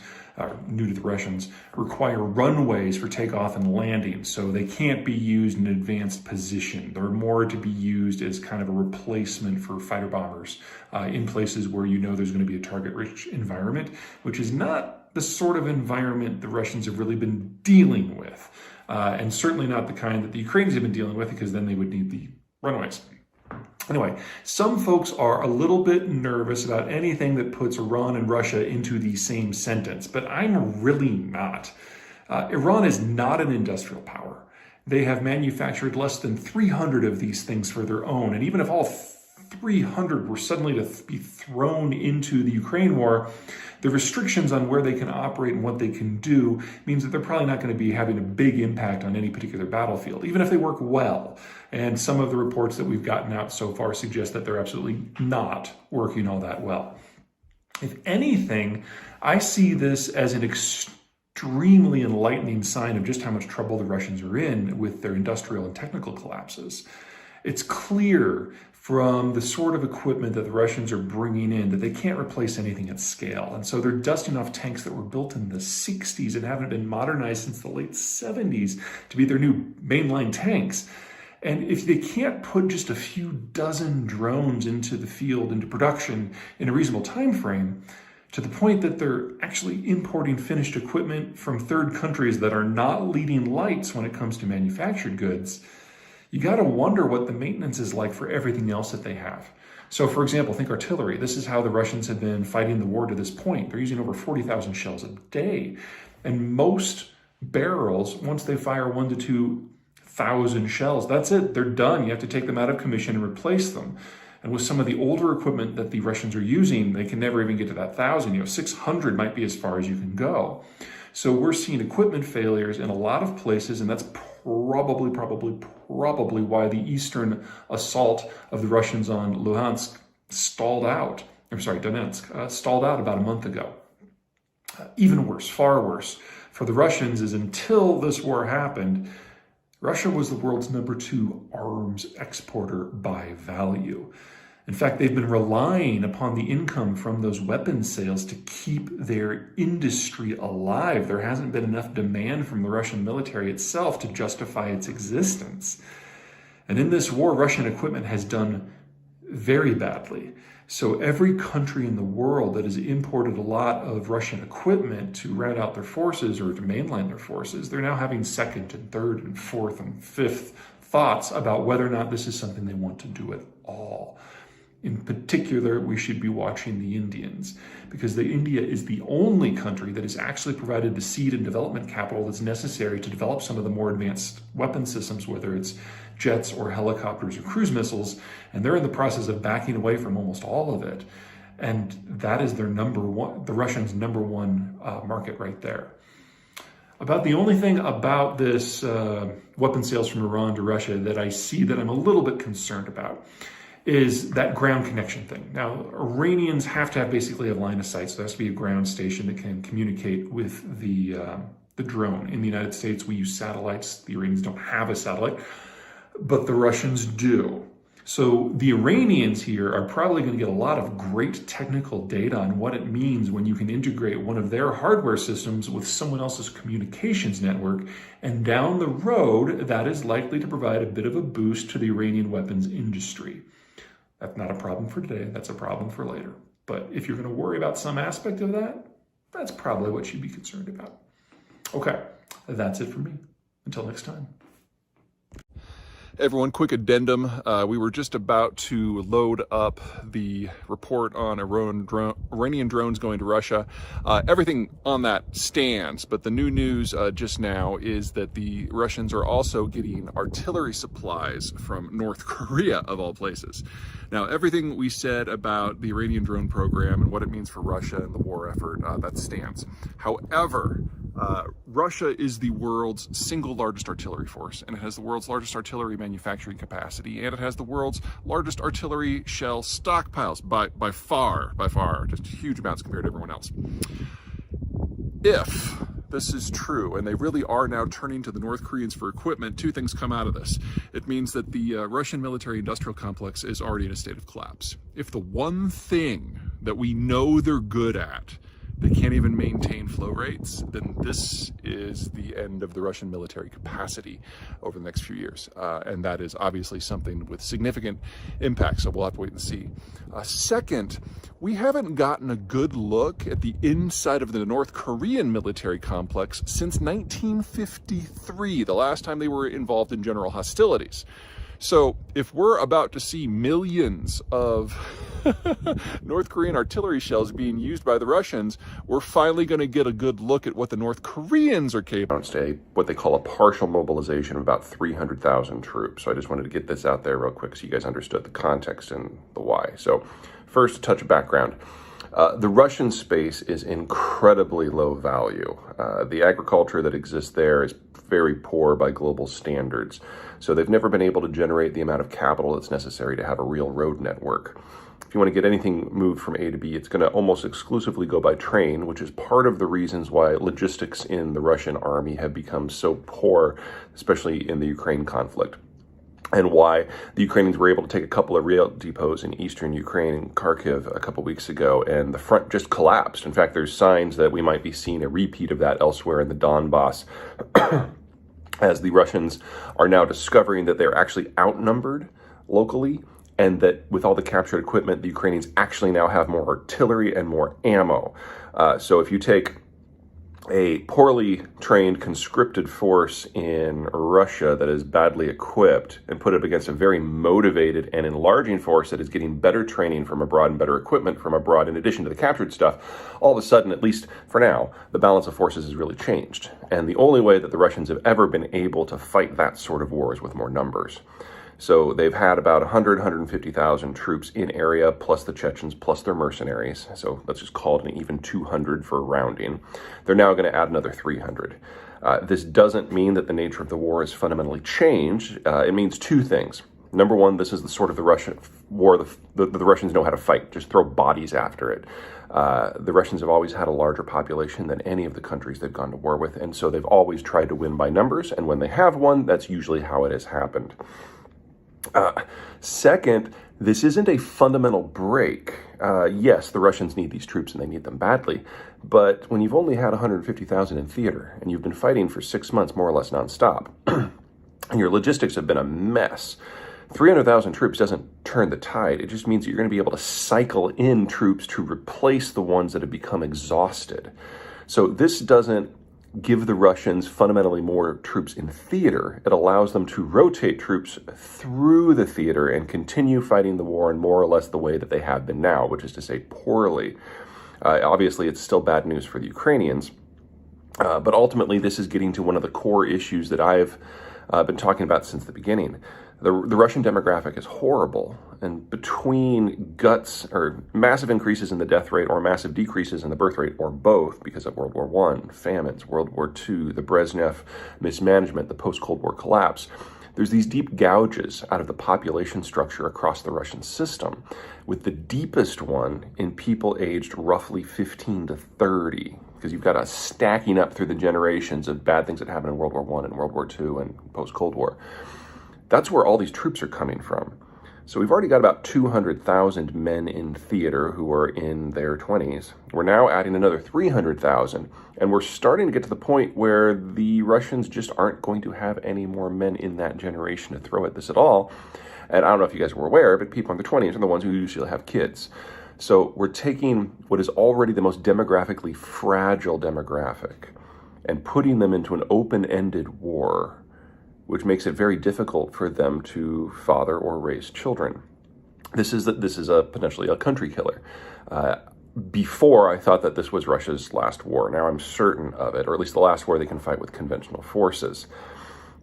new to the Russians, require runways for takeoff and landing, so they can't be used in an advanced position. They're more to be used as kind of a replacement for fighter bombers in places where you know there's going to be a target-rich environment, which is not the sort of environment the Russians have really been dealing with, and certainly not the kind that the Ukrainians have been dealing with, because then they would need the runways. Anyway, some folks are a little bit nervous about anything that puts Iran and Russia into the same sentence, but I'm really not. Iran is not an industrial power. They have manufactured less than 300 of these things for their own, and even if all 300 were suddenly to be thrown into the Ukraine war, the restrictions on where they can operate and what they can do means that they're probably not going to be having a big impact on any particular battlefield, even if they work well. And some of the reports that we've gotten out so far suggest that they're absolutely not working all that well. If anything, I see this as an extremely enlightening sign of just how much trouble the Russians are in with their industrial and technical collapses. It's clear from the sort of equipment that the Russians are bringing in that they can't replace anything at scale. And so they're dusting off tanks that were built in the 60s and haven't been modernized since the late 70s to be their new mainline tanks. And if they can't put just a few dozen drones into the field, into production in a reasonable time frame, to the point that they're actually importing finished equipment from third countries that are not leading lights when it comes to manufactured goods, you got to wonder what the maintenance is like for everything else that they have. So, for example, think artillery. This is how the Russians have been fighting the war to this point. They're using over 40,000 shells a day. And most barrels, once they fire 1,000 to 2,000 shells, that's it. They're done. You have to take them out of commission and replace them. And with some of the older equipment that the Russians are using, they can never even get to that 1,000. 600 might be as far as you can go. So we're seeing equipment failures in a lot of places, and that's probably why the eastern assault of the Russians on Donetsk stalled out about a month ago. Even worse, far worse, for the Russians is until this war happened, Russia was the world's #2 arms exporter by value. In fact, they've been relying upon the income from those weapons sales to keep their industry alive. There hasn't been enough demand from the Russian military itself to justify its existence. And in this war, Russian equipment has done very badly. So every country in the world that has imported a lot of Russian equipment to round out their forces or to mainline their forces, they're now having second and third and fourth and fifth thoughts about whether or not this is something they want to do at all. In particular, we should be watching the Indians, because India is the only country that has actually provided the seed and development capital that's necessary to develop some of the more advanced weapon systems, whether it's jets or helicopters or cruise missiles, and they're in the process of backing away from almost all of it. And that is their the Russians' number one market right there. About the only thing about this weapon sales from Iran to Russia that I see that I'm a little bit concerned about is that ground connection thing. Now, Iranians have to have basically a line of sight, so there has to be a ground station that can communicate with the drone. In the United States, we use satellites. The Iranians don't have a satellite, but the Russians do. So the Iranians here are probably going to get a lot of great technical data on what it means when you can integrate one of their hardware systems with someone else's communications network, and down the road, that is likely to provide a bit of a boost to the Iranian weapons industry. That's not a problem for today, that's a problem for later. But if you're going to worry about some aspect of that, that's probably what you'd be concerned about. Okay, That's it for me. Until next time. Everyone, quick addendum. We were just about to load up the report on Iranian drones going to Russia. Everything on that stands, but the new news just now is that the Russians are also getting artillery supplies from North Korea, of all places. Now, everything we said about the Iranian drone program and what it means for Russia and the war effort, that stands. However, Russia is the world's single largest artillery force, and it has the world's largest artillery manufacturing capacity, and it has the world's largest artillery shell stockpiles by far, just huge amounts compared to everyone else. If this is true, and they really are now turning to the North Koreans for equipment, two things come out of this. It means that the Russian military-industrial complex is already in a state of collapse. If the one thing that we know they're good at, they can't even maintain flow rates, then this is the end of the Russian military capacity over the next few years. And that is obviously something with significant impact, so we'll have to wait and see. Second, we haven't gotten a good look at the inside of the North Korean military complex since 1953, the last time they were involved in general hostilities. So if we're about to see millions of North Korean artillery shells being used by the Russians, we're finally going to get a good look at what the North Koreans are capable of. What they call a partial mobilization of about 300,000 troops. So I just wanted to get this out there real quick so you guys understood the context and the why. So first, a touch of background. The Russian space is incredibly low value. The agriculture that exists there is very poor by global standards. So they've never been able to generate the amount of capital that's necessary to have a real road network. If you want to get anything moved from A to B, it's going to almost exclusively go by train, which is part of the reasons why logistics in the Russian army have become so poor, especially in the Ukraine conflict. And why the Ukrainians were able to take a couple of rail depots in eastern Ukraine, in Kharkiv, a couple weeks ago, and the front just collapsed. In fact, there's signs that we might be seeing a repeat of that elsewhere in the Donbass, as the Russians are now discovering that they're actually outnumbered locally, and that with all the captured equipment, the Ukrainians actually now have more artillery and more ammo. So if you take a poorly trained, conscripted force in Russia that is badly equipped and put it against a very motivated and enlarging force that is getting better training from abroad and better equipment from abroad in addition to the captured stuff, all of a sudden, at least for now, the balance of forces has really changed. And the only way that the Russians have ever been able to fight that sort of war is with more numbers. So they've had about 150,000 troops in area, plus the Chechens, plus their mercenaries. So let's just call it an even 200 for rounding. They're now going to add another 300. This doesn't mean that the nature of the war has fundamentally changed. It means two things. Number one, this is the sort of the Russian war the Russians know how to fight. Just throw bodies after it. The Russians have always had a larger population than any of the countries they've gone to war with, and so they've always tried to win by numbers, and when they have won, that's usually how it has happened. Second, this isn't a fundamental break. Yes, the Russians need these troops and they need them badly, but when you've only had 150,000 in theater and you've been fighting for 6 months more or less nonstop, and your logistics have been a mess, 300,000 troops doesn't turn the tide. It just means that you're going to be able to cycle in troops to replace the ones that have become exhausted. So this doesn't give the Russians fundamentally more troops in theater. It allows them to rotate troops through the theater and continue fighting the war in more or less the way that they have been now, which is to say poorly. Obviously, it's still bad news for the Ukrainians, but ultimately this is getting to one of the core issues that I've been talking about since the beginning. The Russian demographic is horrible, and between guts or massive increases in the death rate or massive decreases in the birth rate, or both, because of World War I, famines, World War II, the Brezhnev mismanagement, the post-Cold War collapse, there's these deep gouges out of the population structure across the Russian system, with the deepest one in people aged roughly 15 to 30, because you've got a stacking up through the generations of bad things that happened in World War I and World War II and post-Cold War. That's where all these troops are coming from. So we've already got about 200,000 men in theater who are in their 20s. We're now adding another 300,000, and we're starting to get to the point where the Russians just aren't going to have any more men in that generation to throw at this at all. And I don't know if you guys were aware, but people in their 20s are the ones who usually have kids. So we're taking what is already the most demographically fragile demographic, and putting them into an open-ended war, which makes it very difficult for them to father or raise children. This is potentially a country killer. Before, I thought that this was Russia's last war. Now I'm certain of it, or at least the last war they can fight with conventional forces.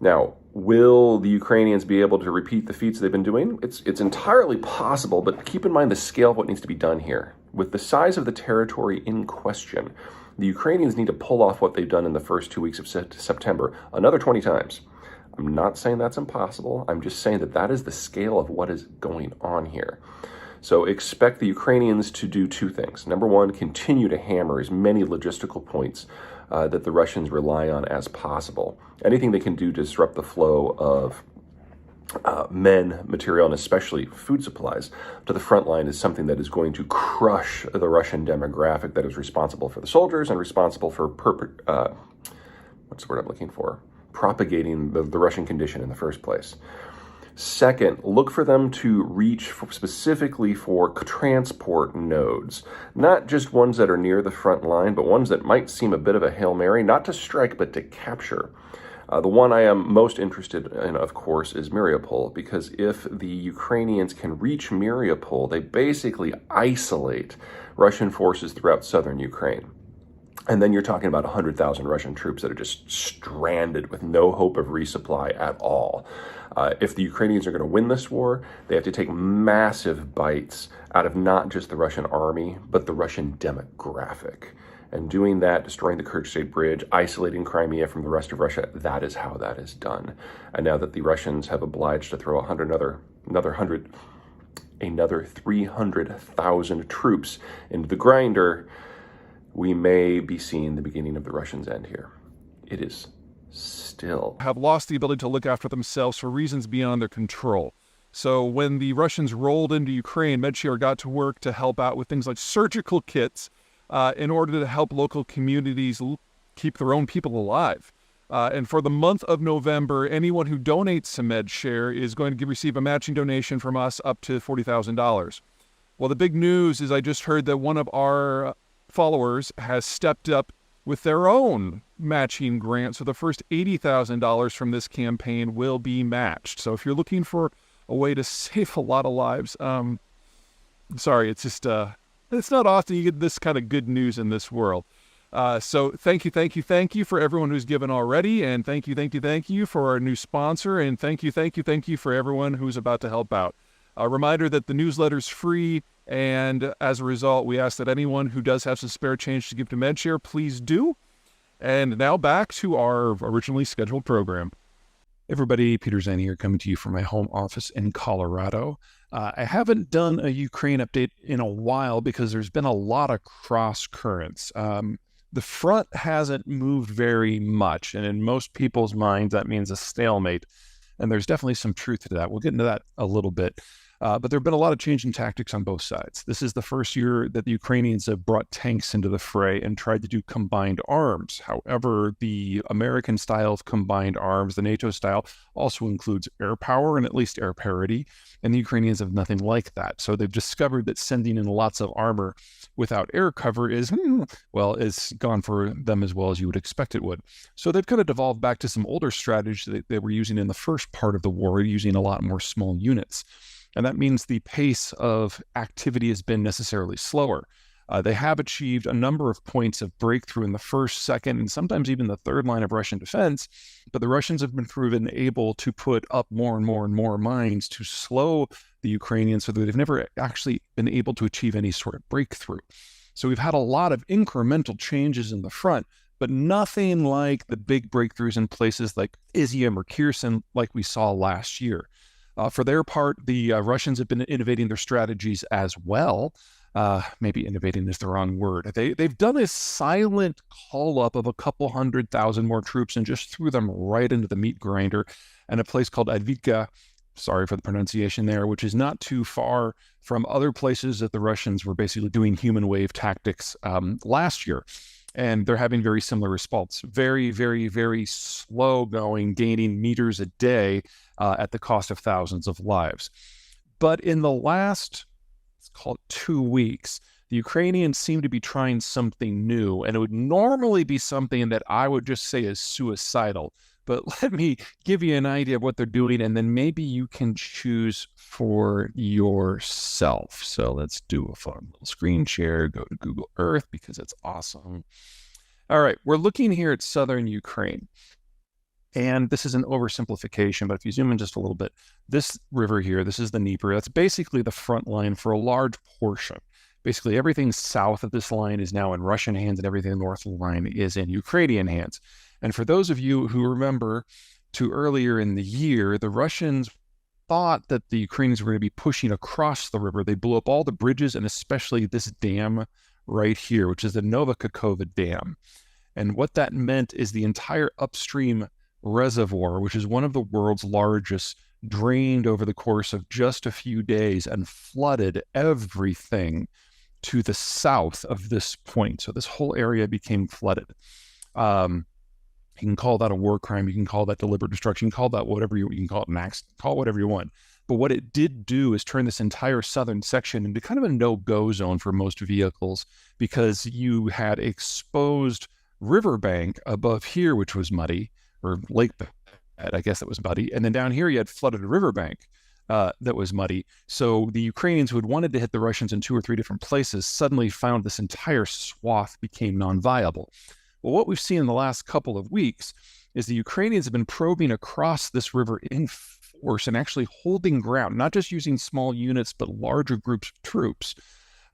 Now, will the Ukrainians be able to repeat the feats they've been doing? It's entirely possible, but keep in mind the scale of what needs to be done here. With the size of the territory in question, the Ukrainians need to pull off what they've done in the first 2 weeks of September another 20 times. I'm not saying that's impossible. I'm just saying that that is the scale of what is going on here. So expect the Ukrainians to do two things. Number one, continue to hammer as many logistical points that the Russians rely on as possible. Anything they can do to disrupt the flow of men, material, and especially food supplies to the front line is something that is going to crush the Russian demographic that is responsible for the soldiers and responsible for what's the word I'm looking for? Propagating the Russian condition in the first place. Second, look for them to reach specifically for transport nodes, not just ones that are near the front line, but ones that might seem a bit of a Hail Mary, not to strike, but to capture. The one I am most interested in, of course, is Mariupol, because if the Ukrainians can reach Mariupol, they basically isolate Russian forces throughout southern Ukraine. And then you're talking about 100,000 Russian troops that are just stranded with no hope of resupply at all. If the Ukrainians are going to win this war, they have to take massive bites out of not just the Russian army, but the Russian demographic. And doing that, destroying the Kerch Bridge, isolating Crimea from the rest of Russia, that is how that is done. And now that the Russians have obliged to throw another 300,000 troops into the grinder, we may be seeing the beginning of the Russians' end here. It is still have lost the ability to look after themselves for reasons beyond their control. So when the Russians rolled into Ukraine, MedShare got to work to help out with things like surgical kits in order to help local communities keep their own people alive. And for the month of November, anyone who donates to MedShare is going to receive a matching donation from us up to $40,000. Well, the big news is I just heard that one of our followers has stepped up with their own matching grant. So the first $80,000 from this campaign will be matched. So if you're looking for a way to save a lot of lives, sorry, it's just, it's not often you get this kind of good news in this world. So thank you for everyone who's given already. And thank you for our new sponsor. And thank you for everyone who's about to help out. A reminder that the newsletter's free. And as a result, we ask that anyone who does have some spare change to give to MedShare, please do. And now back to our originally scheduled program. Everybody, Peter Zeihan here, coming to you from my home office in Colorado. I haven't done a Ukraine update in a while because there's been a lot of cross currents. The front hasn't moved very much, and in most people's minds, that means a stalemate. And there's definitely some truth to that. We'll get into that a little bit. But there have been a lot of change in tactics on both sides. This is the first year that the Ukrainians have brought tanks into the fray and tried to do combined arms. However, the American style of combined arms, the NATO style, also includes air power and at least air parity. And the Ukrainians have nothing like that. So they've discovered that sending in lots of armor without air cover is, well, it's gone for them as well as you would expect it would. So they've kind of devolved back to some older strategies that they were using in the first part of the war, using a lot more small units. And that means the pace of activity has been necessarily slower. They have achieved a number of points of breakthrough in the first, second, and sometimes even the third line of Russian defense, but the Russians have been proven able to put up more and more and more mines to slow the Ukrainians so that they've never actually been able to achieve any sort of breakthrough. So we've had a lot of incremental changes in the front, but nothing like the big breakthroughs in places like Izium or KHERSON like we saw last year. For their part, the Russians have been innovating their strategies as well. Maybe innovating is the wrong word. They've done a silent call-up of a couple 100,000 more troops and just threw them right into the meat grinder and a place called Advitka, sorry for the pronunciation there, which is not too far from other places that the Russians were basically doing human wave tactics last year. And they're having very similar results. Very, very, very slow going, gaining meters a day at the cost of thousands of lives. But in the last, let's call it 2 weeks, the The Ukrainians seem to be trying something new, and it would normally be something that I would just say is suicidal. But let me give you an idea of what they're doing, and then maybe you can choose for yourself. So let's do a fun little screen share, go to Google Earth because it's awesome. All right, we're looking here at southern Ukraine. And this is an oversimplification, but if you zoom in just a little bit, this river here, this is the Dnieper. That's basically the front line for a large portion. Basically, everything south of this line is now in Russian hands, and everything north of the line is in Ukrainian hands. And for those of you who remember to earlier in the year, the Russians thought that the Ukrainians were going to be pushing across the river. They blew up all the bridges, and especially this dam right here, which is the Novokakova Dam. And what that meant is the entire upstream reservoir, which is one of the world's largest, drained over the course of just a few days and flooded everything to the south of this point. So this whole area became flooded. You can call that a war crime. You can call that deliberate destruction. You can call that whatever you can call it, an accident. Call it whatever you want. But what it did do is turn this entire southern section into kind of a no-go zone for most vehicles, because you had exposed riverbank above here, which was muddy, or lake bed, I guess that was muddy. And then down here, you had flooded riverbank that was muddy. So the Ukrainians who had wanted to hit the Russians in 2 or 3 different places suddenly found this entire swath became non-viable. Well, what we've seen in the last couple of weeks is the Ukrainians have been probing across this river in force and actually holding ground, not just using small units, but larger groups of troops.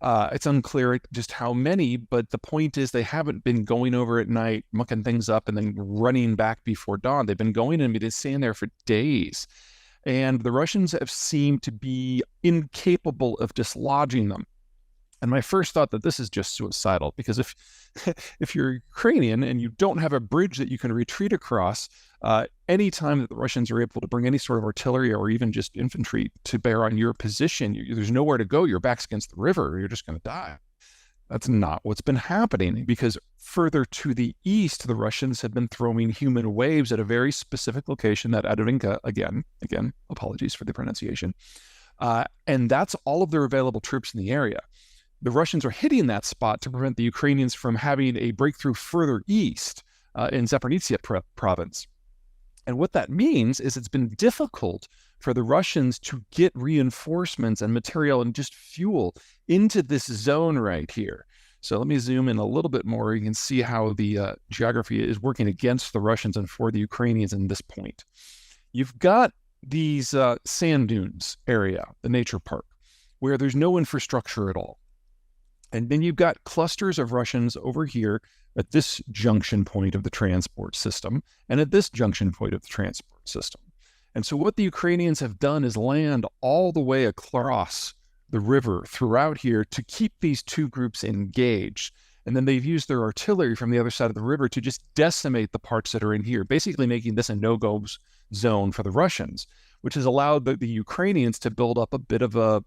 It's unclear just how many, but the point is they haven't been going over at night, mucking things up, and then running back before dawn. They've been going and been staying there for days. And the Russians have seemed to be incapable of dislodging them. And my first thought that this is just suicidal, because if you're Ukrainian and you don't have a bridge that you can retreat across, anytime that the Russians are able to bring any sort of artillery or even just infantry to bear on your position, there's nowhere to go. Your back's against the river. You're just going to die. That's not what's been happening, because further to the east, the Russians have been throwing human waves at a very specific location, that Adovinka, again, apologies for the pronunciation. And that's all of their available troops in the area. The Russians are hitting that spot to prevent the Ukrainians from having a breakthrough further east in Zaporizhzhia province. And what that means is it's been difficult for the Russians to get reinforcements and material and just fuel into this zone right here. So let me zoom in a little bit more. You can see how the geography is working against the Russians and for the Ukrainians in this point. You've got these sand dunes area, the nature park, where there's no infrastructure at all. And then you've got clusters of Russians over here at this junction point of the transport system and at this junction point of the transport system. And so what the Ukrainians have done is land all the way across the river throughout here to keep these two groups engaged. And then they've used their artillery from the other side of the river to just decimate the parts that are in here, basically making this a no-go zone for the Russians, which has allowed the Ukrainians to build up a bit of a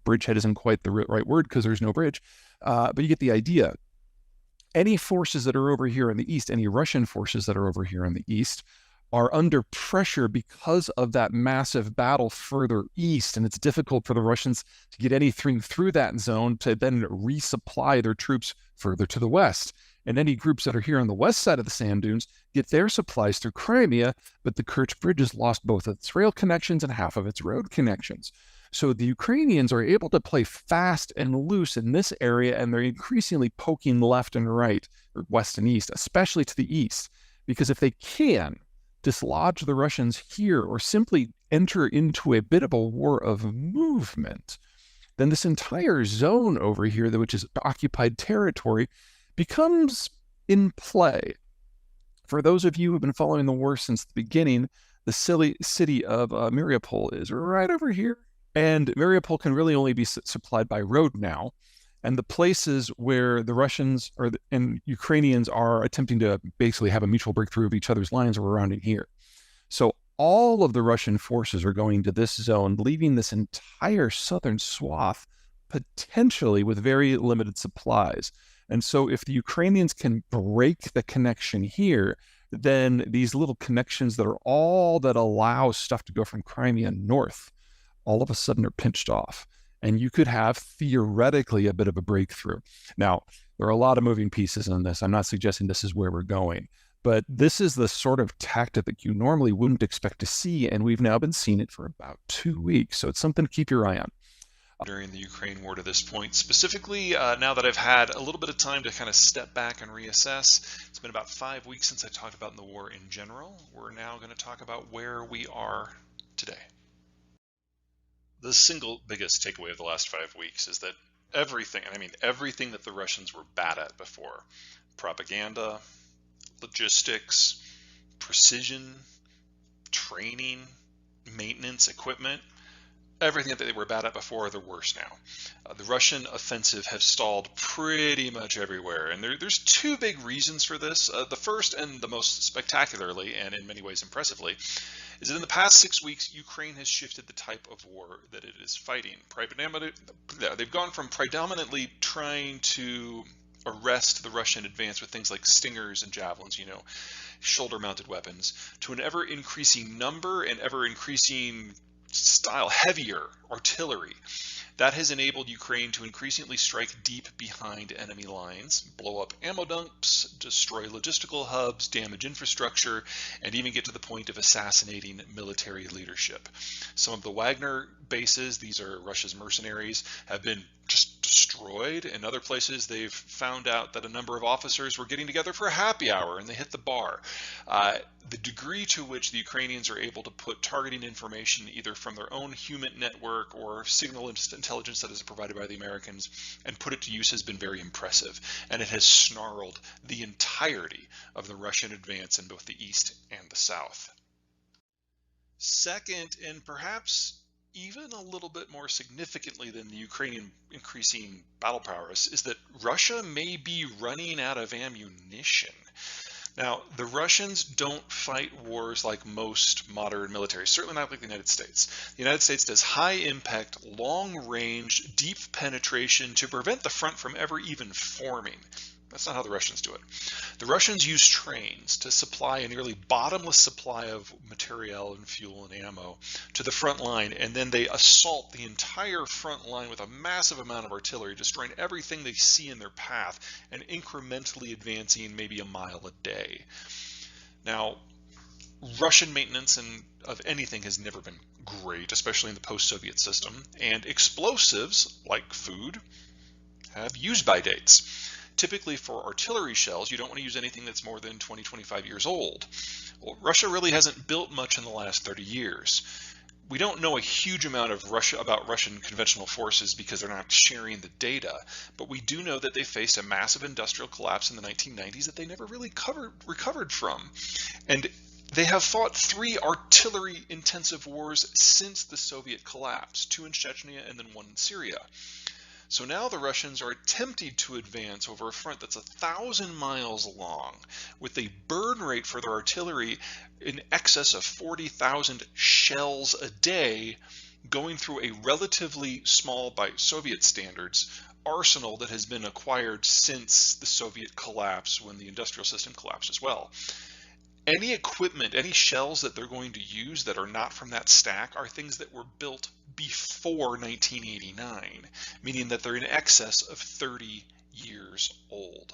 bridgehead. Isn't quite the right word because there's no bridge, but you get the idea. Any forces that are over here in the east, any Russian forces that are over here in the east, are under pressure because of that massive battle further east, and it's difficult for the Russians to get anything through that zone to then resupply their troops further to the west. And any groups that are here on the west side of the sand dunes get their supplies through Crimea, but the Kerch Bridge has lost both its rail connections and half of its road connections. So the Ukrainians are able to play fast and loose in this area, and they're increasingly poking left and right, or west and east, especially to the east, because if they can dislodge the Russians here or simply enter into a bit of a war of movement, then this entire zone over here, which is occupied territory, becomes in play. For those of you who have been following the war since the beginning, the city of Mariupol is right over here. And Mariupol can really only be supplied by road now. And the places where the Russians and Ukrainians are attempting to basically have a mutual breakthrough of each other's lines are around in here. So all of the Russian forces are going to this zone, leaving this entire southern swath potentially with very limited supplies. And so if the Ukrainians can break the connection here, then these little connections that are all that allow stuff to go from Crimea north, all of a sudden are pinched off. and you could have theoretically a bit of a breakthrough. Now, there are a lot of moving pieces in this. I'm not suggesting this is where we're going, but this is the sort of tactic that you normally wouldn't expect to see, and we've now been seeing it for about 2 weeks. So it's something to keep your eye on. During the Ukraine war to this point. Specifically, now that I've had a little bit of time to kind of step back and reassess, it's been about 5 weeks since I talked about the war in general. We're now going to talk about where we are today. The single biggest takeaway of the last 5 weeks is that everything, and I mean everything that the Russians were bad at before, propaganda, logistics, precision, training, maintenance, equipment, everything that they were bad at before, they're worse now. The Russian offensive has stalled pretty much everywhere, and there's two big reasons for this. The first, and the most spectacularly, and in many ways impressively, is that in the past 6 weeks, Ukraine has shifted the type of war that it is fighting. They've gone from predominantly trying to arrest the Russian advance with things like Stingers and Javelins, shoulder-mounted weapons, to an ever-increasing number and ever-increasing style, heavier artillery. That has enabled Ukraine to increasingly strike deep behind enemy lines, blow up ammo dumps, destroy logistical hubs, damage infrastructure, and even get to the point of assassinating military leadership. Some of the Wagner bases, these are Russia's mercenaries, have been just destroyed. In other places, they've found out that a number of officers were getting together for a happy hour and they hit the bar. The degree to which the Ukrainians are able to put targeting information either from their own human network or signal intelligence that is provided by the Americans and put it to use has been very impressive, and it has snarled the entirety of the Russian advance in both the east and the south. Second, and perhaps even a little bit more significantly than the Ukrainian increasing battle prowess, is that Russia may be running out of ammunition. Now, the Russians don't fight wars like most modern militaries, certainly not like the United States. The United States does high impact, long range, deep penetration to prevent the front from ever even forming. That's not how the Russians do it. The Russians use trains to supply a nearly bottomless supply of materiel and fuel and ammo to the front line, and then they assault the entire front line with a massive amount of artillery, destroying everything they see in their path and incrementally advancing maybe a mile a day. Now, Russian maintenance of anything has never been great, especially in the post-Soviet system, and explosives, like food, have use-by dates. Typically for artillery shells, you don't want to use anything that's more than 20, 25 years old. Well, Russia really hasn't built much in the last 30 years. We don't know a huge amount about Russian conventional forces because they're not sharing the data, but we do know that they faced a massive industrial collapse in the 1990s that they never really recovered from. And they have fought 3 artillery-intensive wars since the Soviet collapse, 2 in Chechnya and then 1 in Syria. So now the Russians are attempting to advance over a front that's 1,000 miles long, with a burn rate for their artillery in excess of 40,000 shells a day, going through a relatively small, by Soviet standards, arsenal that has been acquired since the Soviet collapse, when the industrial system collapsed as well. Any equipment, any shells that they're going to use that are not from that stack are things that were built before 1989, meaning that they're in excess of 30 years old.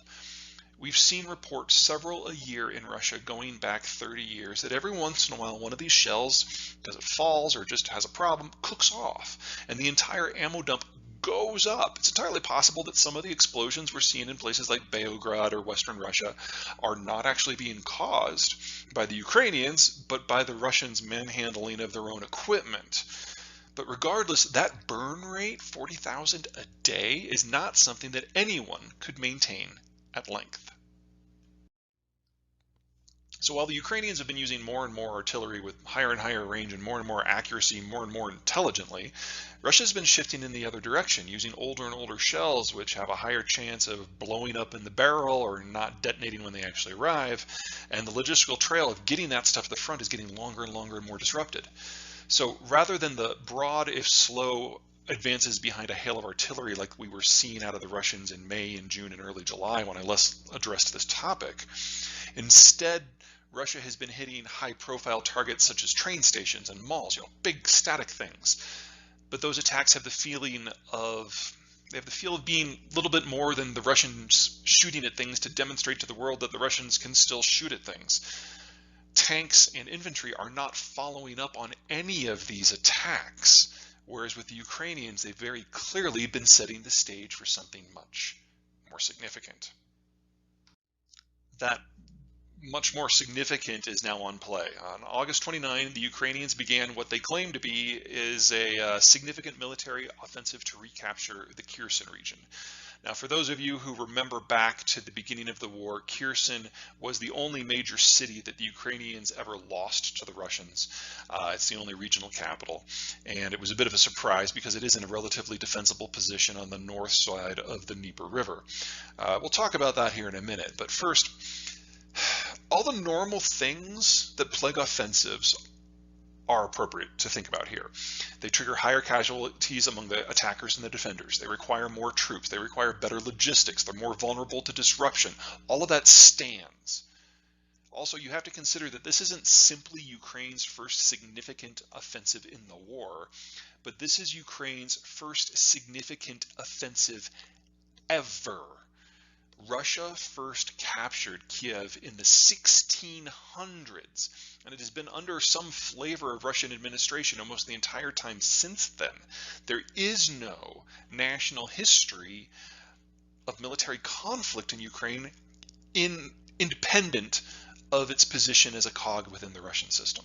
We've seen reports several a year in Russia going back 30 years that every once in a while one of these shells, because it falls or just has a problem, cooks off, and the entire ammo dump goes up. It's entirely possible that some of the explosions we're seeing in places like Beograd or Western Russia are not actually being caused by the Ukrainians, but by the Russians' manhandling of their own equipment. But regardless, that burn rate, 40,000 a day, is not something that anyone could maintain at length. So while the Ukrainians have been using more and more artillery with higher and higher range and more accuracy, more and more intelligently, Russia's been shifting in the other direction, using older and older shells, which have a higher chance of blowing up in the barrel or not detonating when they actually arrive. And the logistical trail of getting that stuff to the front is getting longer and longer and more disrupted. So rather than the broad, if slow, advances behind a hail of artillery like we were seeing out of the Russians in May and June and early July when I last addressed this topic, instead, Russia has been hitting high-profile targets such as train stations and malls, big static things. but those attacks have the feeling of being a little bit more than the Russians shooting at things to demonstrate to the world that the Russians can still shoot at things. Tanks and infantry are not following up on any of these attacks, whereas with the Ukrainians, they've very clearly been setting the stage for something much more significant. That much more significant is now on play. On August 29, the Ukrainians began what they claim to be is a significant military offensive to recapture the Kherson region. Now, for those of you who remember back to the beginning of the war, Kherson was the only major city that the Ukrainians ever lost to the Russians. It's the only regional capital, and it was a bit of a surprise because it is in a relatively defensible position on the north side of the Dnieper River. We'll talk about that here in a minute, but first, all the normal things that plague offensives are appropriate to think about here. They trigger higher casualties among the attackers and the defenders. They require more troops. They require better logistics. They're more vulnerable to disruption. All of that stands. Also, you have to consider that this isn't simply Ukraine's first significant offensive in the war, but this is Ukraine's first significant offensive ever. Russia first captured Kiev in the 1600s, and it has been under some flavor of Russian administration almost the entire time since then. There is no national history of military conflict in Ukraine independent of its position as a cog within the Russian system.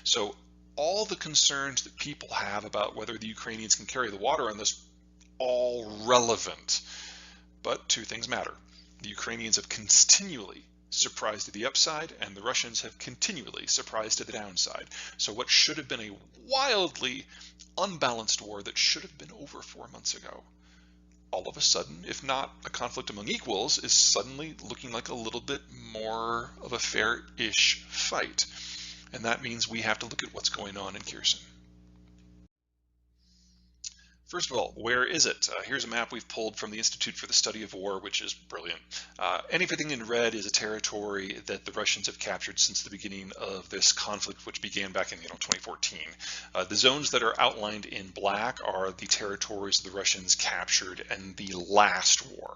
So all the concerns that people have about whether the Ukrainians can carry the water on this, all relevant. But two things matter. The Ukrainians have continually surprised to the upside, and the Russians have continually surprised to the downside. So what should have been a wildly unbalanced war that should have been over 4 months ago, all of a sudden, if not a conflict among equals, is suddenly looking like a little bit more of a fair-ish fight. And that means we have to look at what's going on in Kherson. First of all, where is it? Here's a map we've pulled from the Institute for the Study of War, which is brilliant. Anything in red is a territory that the Russians have captured since the beginning of this conflict, which began back in 2014. The zones that are outlined in black are the territories the Russians captured in the last war,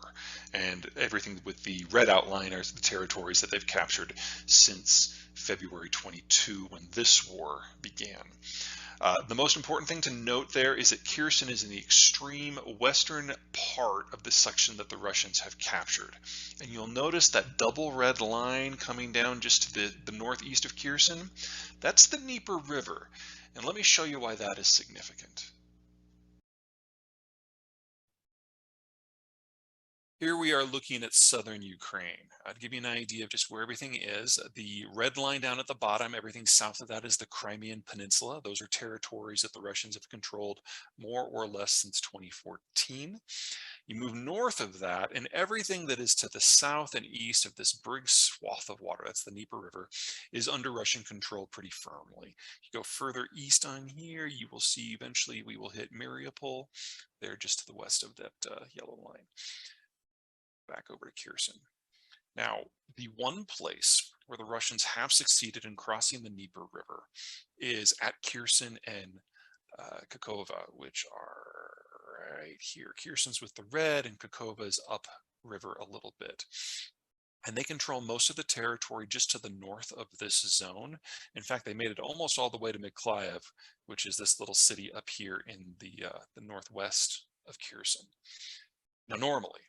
and everything with the red outline are the territories that they've captured since February 22, when this war began. The most important thing to note there is that Kherson is in the extreme western part of the section that the Russians have captured. And you'll notice that double red line coming down just to the northeast of Kherson. That's the Dnieper River. And let me show you why that is significant. Here we are looking at southern Ukraine. To give you an idea of just where everything is, the red line down at the bottom, everything south of that is the Crimean Peninsula. Those are territories that the Russians have controlled more or less since 2014. You move north of that, and everything that is to the south and east of this big swath of water, that's the Dnieper River, is under Russian control pretty firmly. You go further east on here, you will see eventually we will hit Mariupol. They're just to the west of that yellow line. Back over to Kherson. Now, the one place where the Russians have succeeded in crossing the Dnieper River is at Kherson and Kakhovka, which are right here. Kherson's with the red and Kakhovka is upriver a little bit. And they control most of the territory just to the north of this zone. In fact, they made it almost all the way to Mykolaiv, which is this little city up here in the northwest of Kherson. Now, normally,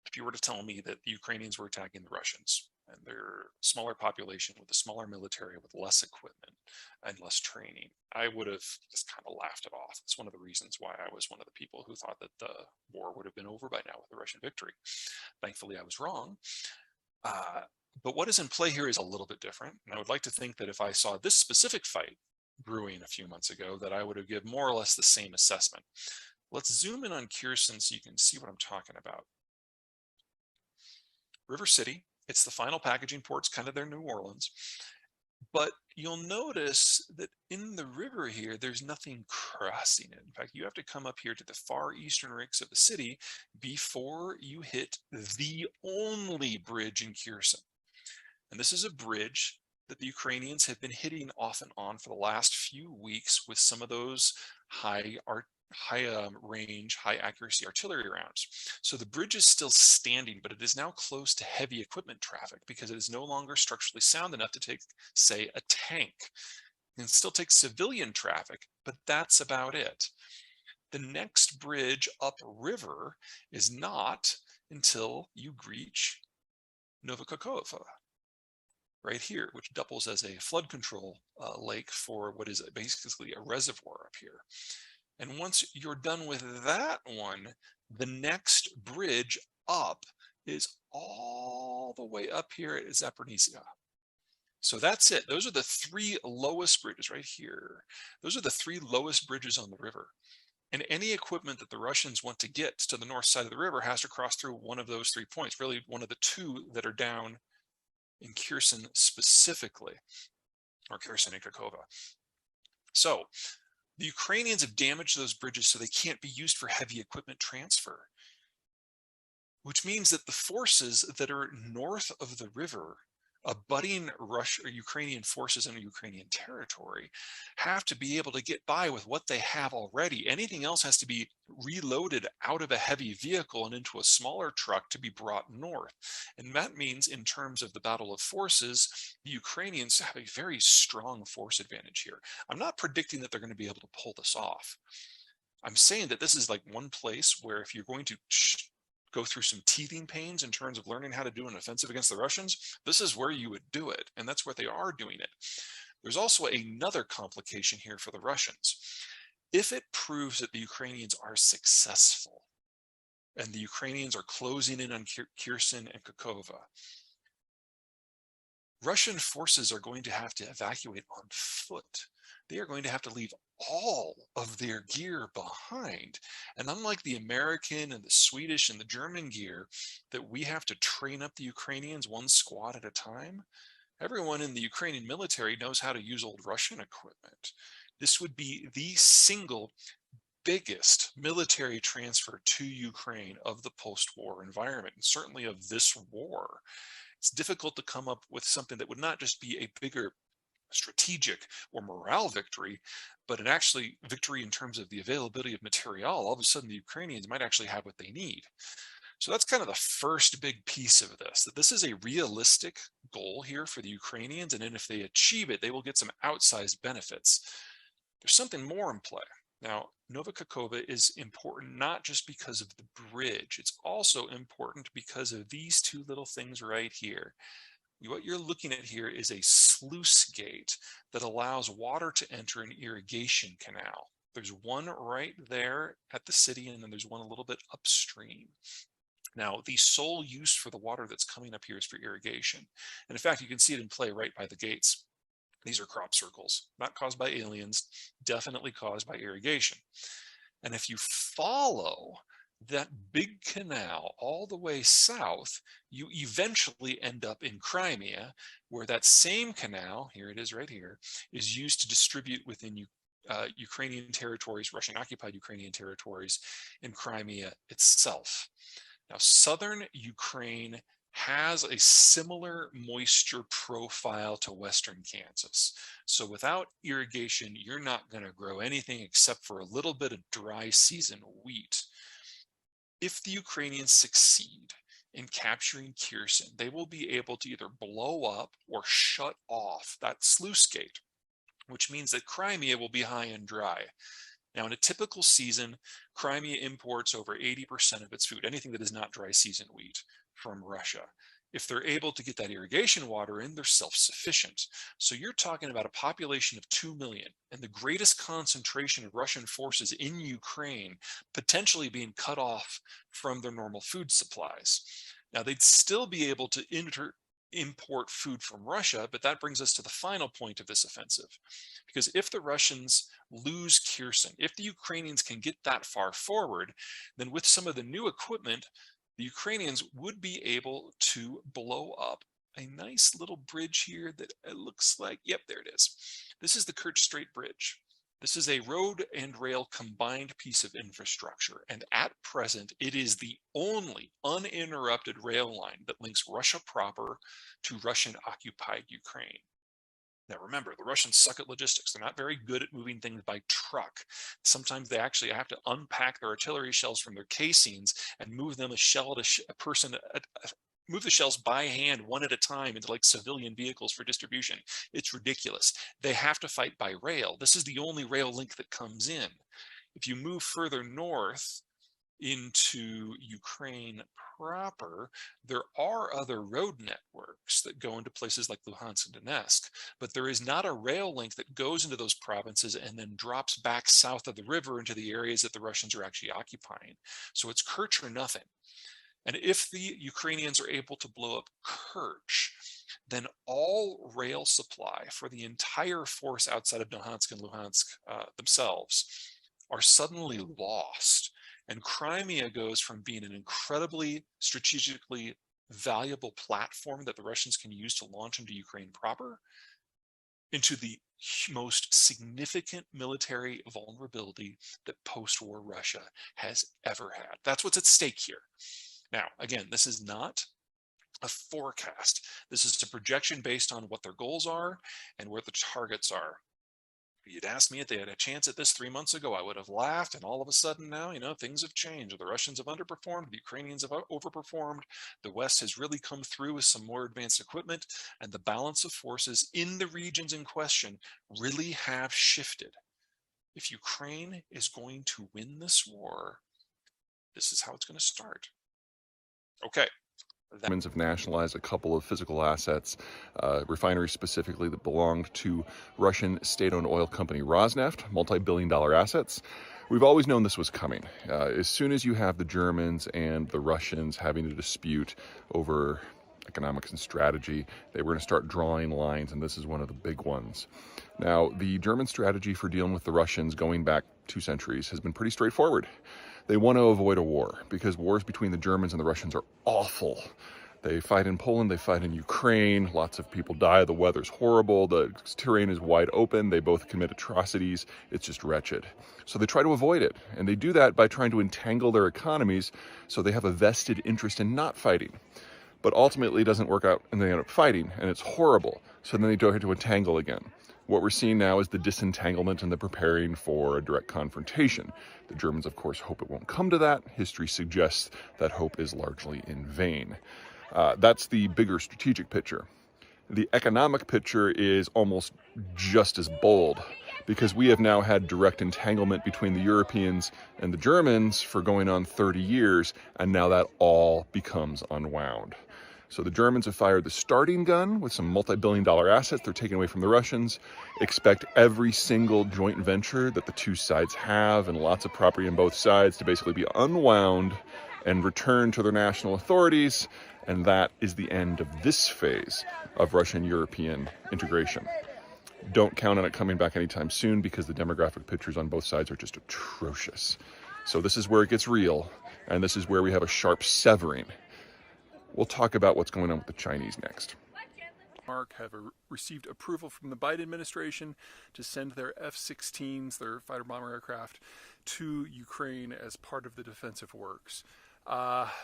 if you were to tell me that the Ukrainians were attacking the Russians and their smaller population with a smaller military with less equipment and less training, I would have just kind of laughed it off. It's one of the reasons why I was one of the people who thought that the war would have been over by now with the Russian victory. Thankfully, I was wrong. But what is in play here is a little bit different. And I would like to think that if I saw this specific fight brewing a few months ago, that I would have given more or less the same assessment. Let's zoom in on Kherson so you can see what I'm talking about. River City, it's the final packaging port, it's kind of their New Orleans. But you'll notice that in the river here, there's nothing crossing it. In fact, you have to come up here to the far eastern rinks of the city before you hit the only bridge in Kherson. And this is a bridge that the Ukrainians have been hitting off and on for the last few weeks with some of those high range, high accuracy artillery rounds. So the bridge is still standing, but it is now close to heavy equipment traffic because it is no longer structurally sound enough to take, say, a tank. It can still take civilian traffic, but that's about it. The next bridge upriver is not until you reach Novokakova, right here, which doubles as a flood control lake for what is basically a reservoir up here. And once you're done with that one, the next bridge up is all the way up here at Zaporizhzhia. So that's it. Those are the three lowest bridges right here. Those are the three lowest bridges on the river. And any equipment that the Russians want to get to the north side of the river has to cross through one of those 3 points, really one of the two that are down in KHERSON specifically, or KHERSON and Kakova. So the Ukrainians have damaged those bridges so they can't be used for heavy equipment transfer, which means that the forces that are north of the river abutting Ukrainian forces in Ukrainian territory have to be able to get by with what they have already. Anything else has to be reloaded out of a heavy vehicle and into a smaller truck to be brought north. And that means in terms of the battle of forces, the Ukrainians have a very strong force advantage here. I'm not predicting that they're going to be able to pull this off. I'm saying that this is like one place where if you're going to go through some teething pains in terms of learning how to do an offensive against the Russians, this is where you would do it. And that's where they are doing it. There's also another complication here for the Russians. If it proves that the Ukrainians are successful and the Ukrainians are closing in on KHERSON and Kakova, Russian forces are going to have to evacuate on foot. They are going to have to leave all of their gear behind. And unlike the American and the Swedish and the German gear that we have to train up the Ukrainians one squad at a time, everyone in the Ukrainian military knows how to use old Russian equipment. This would be the single biggest military transfer to Ukraine of the post-war environment, and certainly of this war. It's difficult to come up with something that would not just be a bigger strategic or morale victory, but an actually victory in terms of the availability of material. All of a sudden, the Ukrainians might actually have what they need. So that's kind of the first big piece of this, that this is a realistic goal here for the Ukrainians, and then if they achieve it, they will get some outsized benefits. There's something more in play. Now, Novokakova is important not just because of the bridge, it's also important because of these two little things right here. What you're looking at here is a sluice gate that allows water to enter an irrigation canal. There's one right there at the city, and then there's one a little bit upstream. Now, the sole use for the water that's coming up here is for irrigation. And in fact, you can see it in play right by the gates. These are crop circles, not caused by aliens, definitely caused by irrigation. And if you follow that big canal all the way south, you eventually end up in Crimea, where that same canal, here it is right here, is used to distribute within Ukrainian territories, Russian-occupied Ukrainian territories in Crimea itself. Now, southern Ukraine has a similar moisture profile to western Kansas. So without irrigation, you're not going to grow anything except for a little bit of dry season wheat. If the Ukrainians succeed in capturing KHERSON, they will be able to either blow up or shut off that sluice gate, which means that Crimea will be high and dry. Now, in a typical season, Crimea imports over 80% of its food, anything that is not dry season wheat, from Russia. If they're able to get that irrigation water in, they're self-sufficient. So you're talking about a population of 2 million and the greatest concentration of Russian forces in Ukraine potentially being cut off from their normal food supplies. Now, they'd still be able to import food from Russia, but that brings us to the final point of this offensive. Because if the Russians lose KHERSON, if the Ukrainians can get that far forward, then with some of the new equipment, the Ukrainians would be able to blow up a nice little bridge here that it looks like, yep, there it is. This is the Kerch Strait Bridge. This is a road and rail combined piece of infrastructure, and at present, it is the only uninterrupted rail line that links Russia proper to Russian-occupied Ukraine. Now remember, the Russians suck at logistics. They're not very good at moving things by truck. Sometimes they actually have to unpack their artillery shells from their casings and move them move the shells by hand one at a time into like civilian vehicles for distribution. It's ridiculous. They have to fight by rail. This is the only rail link that comes in. If you move further north into Ukraine proper, there are other road networks that go into places like Luhansk and Donetsk, but there is not a rail link that goes into those provinces and then drops back south of the river into the areas that the Russians are actually occupying. So it's Kerch or nothing. And if the Ukrainians are able to blow up Kerch, then all rail supply for the entire force outside of Donetsk and Luhansk themselves are suddenly lost. And Crimea goes from being an incredibly strategically valuable platform that the Russians can use to launch into Ukraine proper into the most significant military vulnerability that post-war Russia has ever had. That's what's at stake here. Now, again, this is not a forecast. This is a projection based on what their goals are and where the targets are. If you'd asked me if they had a chance at this 3 months ago, I would have laughed, and all of a sudden now, things have changed. The Russians have underperformed, the Ukrainians have overperformed, the West has really come through with some more advanced equipment, and the balance of forces in the regions in question really have shifted. If Ukraine is going to win this war, this is how it's going to start. Okay. Germans have nationalized a couple of physical assets, refineries specifically that belonged to Russian state-owned oil company Rosneft, multi-billion-dollar assets. We've always known this was coming. As soon as you have the Germans and the Russians having a dispute over economics and strategy, they were going to start drawing lines, and this is one of the big ones. Now, the German strategy for dealing with the Russians going back 2 centuries has been pretty straightforward. They want to avoid a war because wars between the Germans and the Russians are awful. They fight in Poland, they fight in Ukraine, lots of people die, the weather's horrible, the terrain is wide open, they both commit atrocities, it's just wretched. So they try to avoid it, and they do that by trying to entangle their economies so they have a vested interest in not fighting. But ultimately it doesn't work out and they end up fighting, and it's horrible. So then they don't have to entangle again. What we're seeing now is the disentanglement and the preparing for a direct confrontation. The Germans, of course, hope it won't come to that. History suggests that hope is largely in vain. That's the bigger strategic picture. The economic picture is almost just as bold because we have now had direct entanglement between the Europeans and the Germans for going on 30 years, and now that all becomes unwound. So the Germans have fired the starting gun with some multi-billion-dollar assets they're taking away from the Russians. Expect every single joint venture that the two sides have and lots of property on both sides to basically be unwound and returned to their national authorities. And that is the end of this phase of Russian-European integration. Don't count on it coming back anytime soon because the demographic pictures on both sides are just atrocious. So this is where it gets real, and this is where we have a sharp severing. We'll talk about what's going on with the Chinese next. Denmark have received approval from the Biden administration to send their F-16s, their fighter bomber aircraft, to Ukraine as part of the defensive works.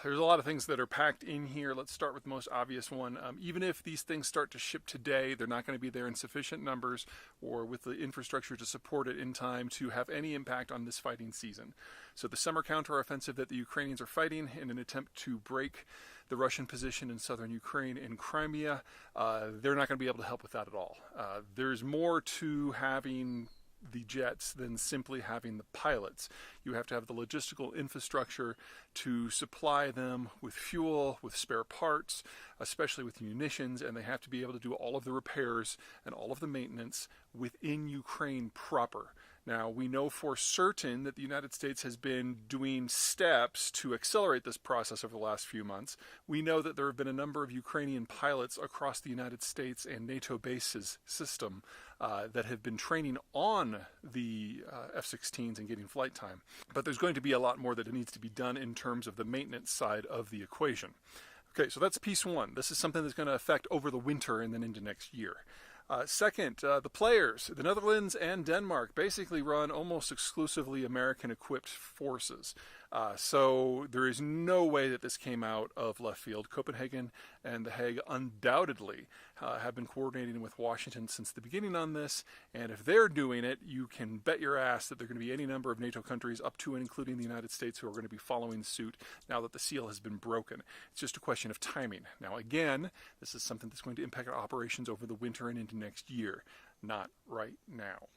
There's a lot of things that are packed in here. Let's start with the most obvious one. Even if these things start to ship today, they're not going to be there in sufficient numbers or with the infrastructure to support it in time to have any impact on this fighting season. So the summer counteroffensive that the Ukrainians are fighting in an attempt to break the Russian position in southern Ukraine and Crimea, they're not going to be able to help with that at all. There's more to having the jets than simply having the pilots. You have to have the logistical infrastructure to supply them with fuel, with spare parts, especially with munitions, and they have to be able to do all of the repairs and all of the maintenance within Ukraine proper. Now, we know for certain that the United States has been doing steps to accelerate this process over the last few months. We know that there have been a number of Ukrainian pilots across the United States and NATO bases system that have been training on the F-16s and getting flight time. But there's going to be a lot more that needs to be done in terms of the maintenance side of the equation. Okay, so that's piece one. This is something that's going to affect over the winter and then into next year. Second, the players, the Netherlands and Denmark, basically run almost exclusively American-equipped forces. So there is no way that this came out of left field. Copenhagen and The Hague undoubtedly have been coordinating with Washington since the beginning on this, and if they're doing it, you can bet your ass that there are going to be any number of NATO countries up to and including the United States who are going to be following suit now that the seal has been broken. It's just a question of timing. Now again, this is something that's going to impact our operations over the winter and into next year, not right now.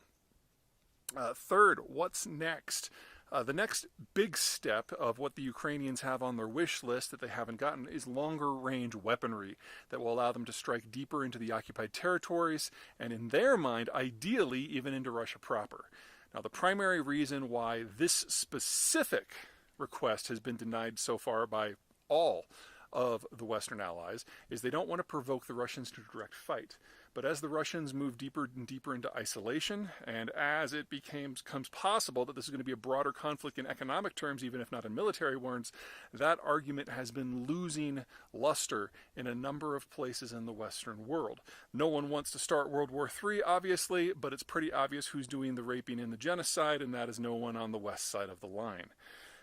Third, what's next? The next big step of what the Ukrainians have on their wish list that they haven't gotten is longer range weaponry that will allow them to strike deeper into the occupied territories and, in their mind, ideally even into Russia proper. Now, the primary reason why this specific request has been denied so far by all of the Western allies is they don't want to provoke the Russians to a direct fight. But as the Russians move deeper and deeper into isolation, and as it becomes possible that this is going to be a broader conflict in economic terms, even if not in military terms, that argument has been losing luster in a number of places in the Western world. No one wants to start World War III, obviously, but it's pretty obvious who's doing the raping and the genocide, and that is no one on the west side of the line.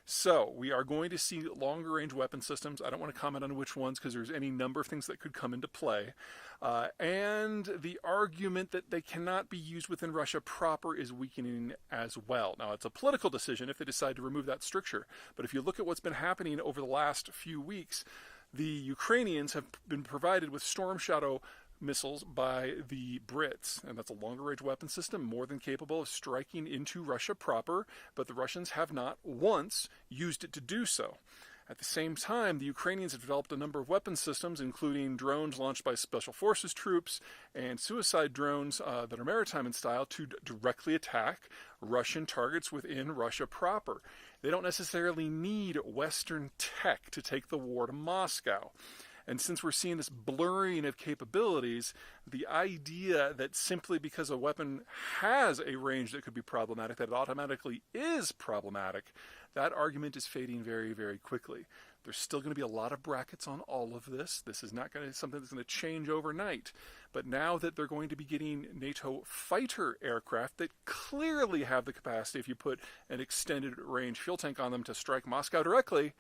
So we are going to see longer range weapon systems. I don't want to comment on which ones because there's any number of things that could come into play. And the argument that they cannot be used within Russia proper is weakening as well. Now, it's a political decision if they decide to remove that stricture. But if you look at what's been happening over the last few weeks, the Ukrainians have been provided with Storm Shadow missiles by the Brits, and that's a longer range weapon system more than capable of striking into Russia proper, but the Russians have not once used it to do so. At the same time, the Ukrainians have developed a number of weapon systems, including drones launched by Special Forces troops and suicide drones that are maritime in style to directly attack Russian targets within Russia proper. They don't necessarily need Western tech to take the war to Moscow. And since we're seeing this blurring of capabilities, the idea that simply because a weapon has a range that could be problematic, that it automatically is problematic, that argument is fading very, very quickly. There's still going to be a lot of brackets on all of this. This is not going to be something that's going to change overnight. But now that they're going to be getting NATO fighter aircraft that clearly have the capacity, if you put an extended range fuel tank on them, to strike Moscow directly,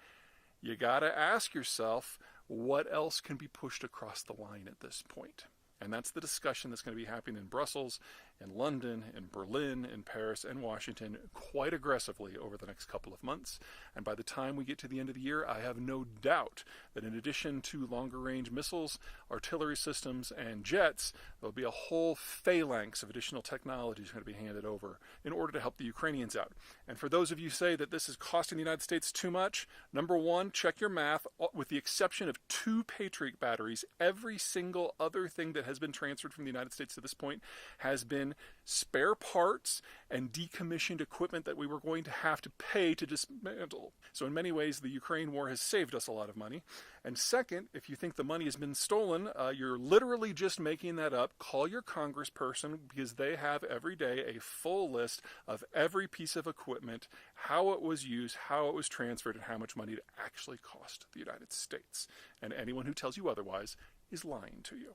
you got to ask yourself, what else can be pushed across the line at this point? And that's the discussion that's going to be happening in Brussels, in London, in Berlin, in Paris, and Washington quite aggressively over the next couple of months. And by the time we get to the end of the year, I have no doubt that in addition to longer-range missiles, artillery systems, and jets, there'll be a whole phalanx of additional technologies going to be handed over in order to help the Ukrainians out. And for those of you who say that this is costing the United States too much, number one, check your math. With the exception of 2 Patriot batteries, every single other thing that has been transferred from the United States to this point has been spare parts and decommissioned equipment that we were going to have to pay to dismantle. So in many ways, the Ukraine war has saved us a lot of money. And second, if you think the money has been stolen, you're literally just making that up. Call your congressperson, because they have every day a full list of every piece of equipment, how it was used, how it was transferred, and how much money it actually cost the United States. And anyone who tells you otherwise is lying to you.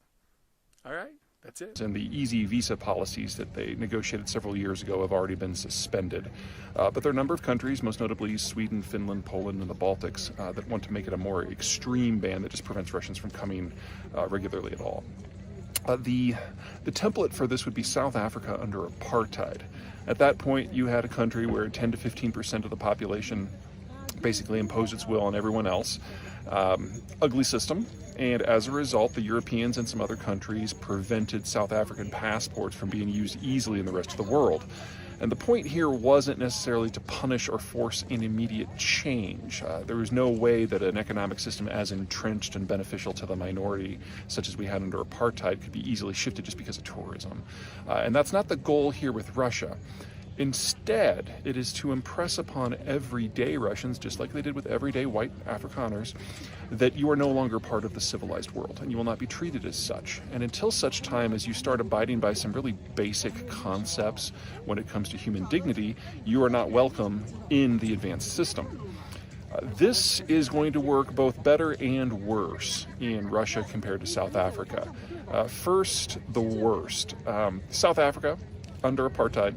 All right? That's it. And the easy visa policies that they negotiated several years ago have already been suspended. But there are a number of countries, most notably Sweden, Finland, Poland, and the Baltics, that want to make it a more extreme ban that just prevents Russians from coming regularly at all. The template for this would be South Africa under apartheid. At that point, you had a country where 10 to 15% of the population basically imposed its will on everyone else. Ugly system. And as a result, the Europeans and some other countries prevented South African passports from being used easily in the rest of the world. And the point here wasn't necessarily to punish or force an immediate change. There was no way that an economic system as entrenched and beneficial to the minority, such as we had under apartheid, could be easily shifted just because of tourism. And that's not the goal here with Russia. Instead, it is to impress upon everyday Russians, just like they did with everyday white Afrikaners, that you are no longer part of the civilized world, and you will not be treated as such. And until such time as you start abiding by some really basic concepts when it comes to human dignity, you are not welcome in the advanced system. This is going to work both better and worse in Russia compared to South Africa. First, the worst. South Africa, under apartheid,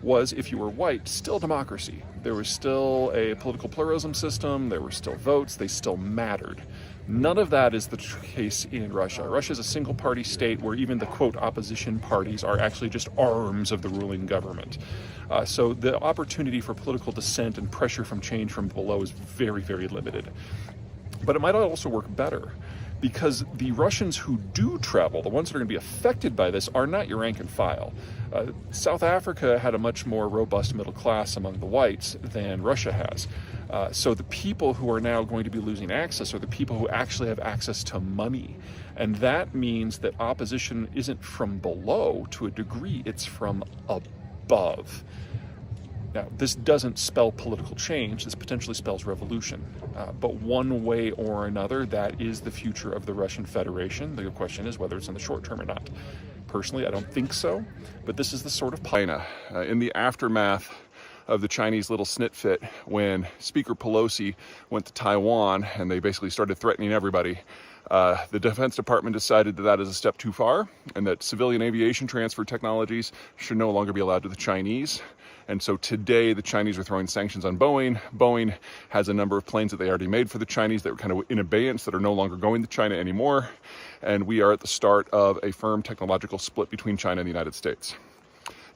was, if you were white, still democracy. There was still a political pluralism system, there were still votes, they still mattered. None of that is the case in Russia. Russia is a single-party state where even the, quote, opposition parties are actually just arms of the ruling government. So the opportunity for political dissent and pressure from change from below is very, very limited. But it might also work better, because the Russians who do travel, the ones that are going to be affected by this, are not your rank and file. South Africa had a much more robust middle class among the whites than Russia has. So the people who are now going to be losing access are the people who actually have access to money. And that means that opposition isn't from below to a degree, it's from above. Now, this doesn't spell political change, this potentially spells revolution. But one way or another, that is the future of the Russian Federation. The question is whether it's in the short term or not. Personally, I don't think so, but this is the sort of China. In the aftermath of the Chinese little snit fit, when Speaker Pelosi went to Taiwan and they basically started threatening everybody, the Defense Department decided that that is a step too far and that civilian aviation transfer technologies should no longer be allowed to the Chinese. And so today the Chinese are throwing sanctions on Boeing. Boeing has a number of planes that they already made for the Chinese that were kind of in abeyance that are no longer going to China anymore. And we are at the start of a firm technological split between China and the United States.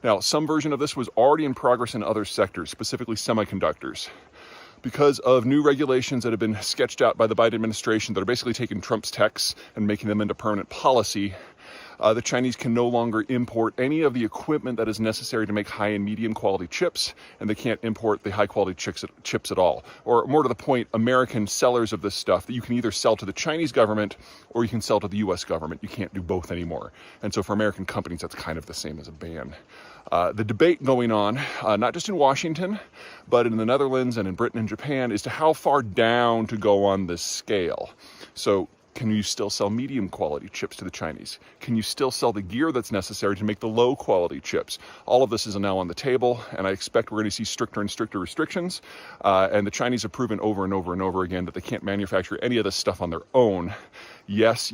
Now, some version of this was already in progress in other sectors, specifically semiconductors. Because of new regulations that have been sketched out by the Biden administration that are basically taking Trump's texts and making them into permanent policy, the Chinese can no longer import any of the equipment that is necessary to make high and medium quality chips, and they can't import the high quality chips at all. Or more to the point, American sellers of this stuff that you can either sell to the Chinese government or you can sell to the US government. You can't do both anymore. And so for American companies, that's kind of the same as a ban. The debate going on, not just in Washington, but in the Netherlands and in Britain and Japan, is to how far down to go on this scale. So can you still sell medium quality chips to the Chinese? Can you still sell the gear that's necessary to make the low quality chips? All of this is now on the table, and I expect we're going to see stricter and stricter restrictions. And the Chinese have proven over and over and over again that they can't manufacture any of this stuff on their own. Yes,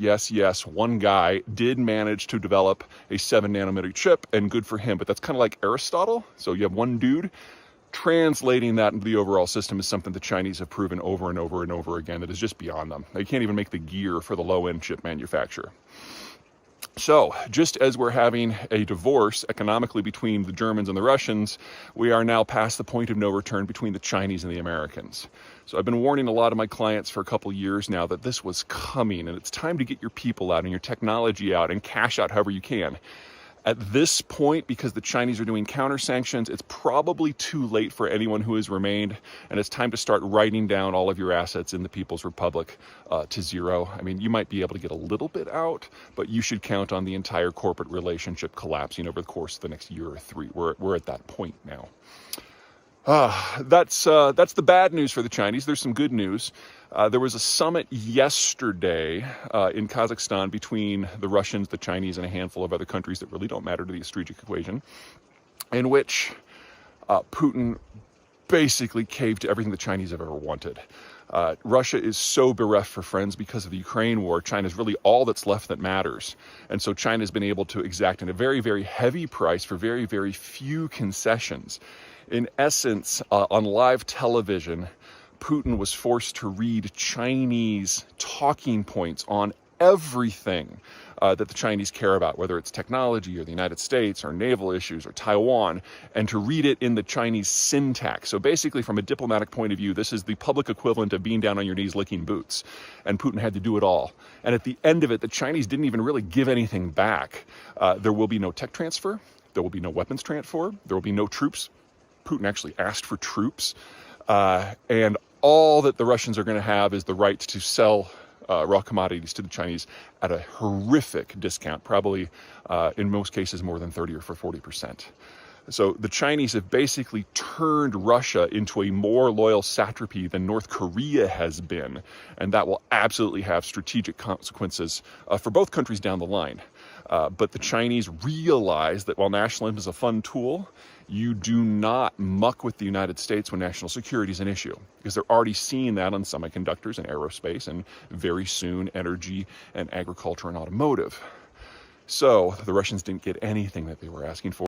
one guy did manage to develop a 7 nanometer chip, and good for him, but that's kind of like Aristotle. So you have one dude. Translating that into the overall system is something the Chinese have proven over and over and over again that is just beyond them. They can't even make the gear for the low-end chip manufacturer. So, just as we're having a divorce economically between the Germans and the Russians, we are now past the point of no return between the Chinese and the Americans. So I've been warning a lot of my clients for a couple years now that this was coming, and it's time to get your people out and your technology out and cash out however you can. At this point, because the Chinese are doing counter sanctions, it's probably too late for anyone who has remained, and it's time to start writing down all of your assets in the People's Republic to zero. I mean, you might be able to get a little bit out, but you should count on the entire corporate relationship collapsing over the course of the next year or 3. We're at that point now. That's the bad news for the Chinese. There's some good news. There was a summit yesterday in Kazakhstan between the Russians, the Chinese, and a handful of other countries that really don't matter to the strategic equation, in which Putin basically caved to everything the Chinese have ever wanted. Russia is so bereft for friends because of the Ukraine war. China's really all that's left that matters. And so China's been able to exact a very, very heavy price for very, very few concessions. In essence, on live television, Putin was forced to read Chinese talking points on everything that the Chinese care about, whether it's technology or the United States or naval issues or Taiwan, and to read it in the Chinese syntax. So basically, from a diplomatic point of view, this is the public equivalent of being down on your knees licking boots. And Putin had to do it all. And at the end of it, the Chinese didn't even really give anything back. There will be no tech transfer. There will be no weapons transfer. There will be no troops. Putin actually asked for troops. And all that the Russians are going to have is the right to sell raw commodities to the Chinese at a horrific discount, probably in most cases more than 30 or 40%. So the Chinese have basically turned Russia into a more loyal satrapy than North Korea has been, and that will absolutely have strategic consequences for both countries down the line. But the Chinese realize that while nationalism is a fun tool, you do not muck with the United States when national security is an issue, because they're already seeing that on semiconductors and aerospace, and very soon energy and agriculture and automotive. So the Russians didn't get anything that they were asking for.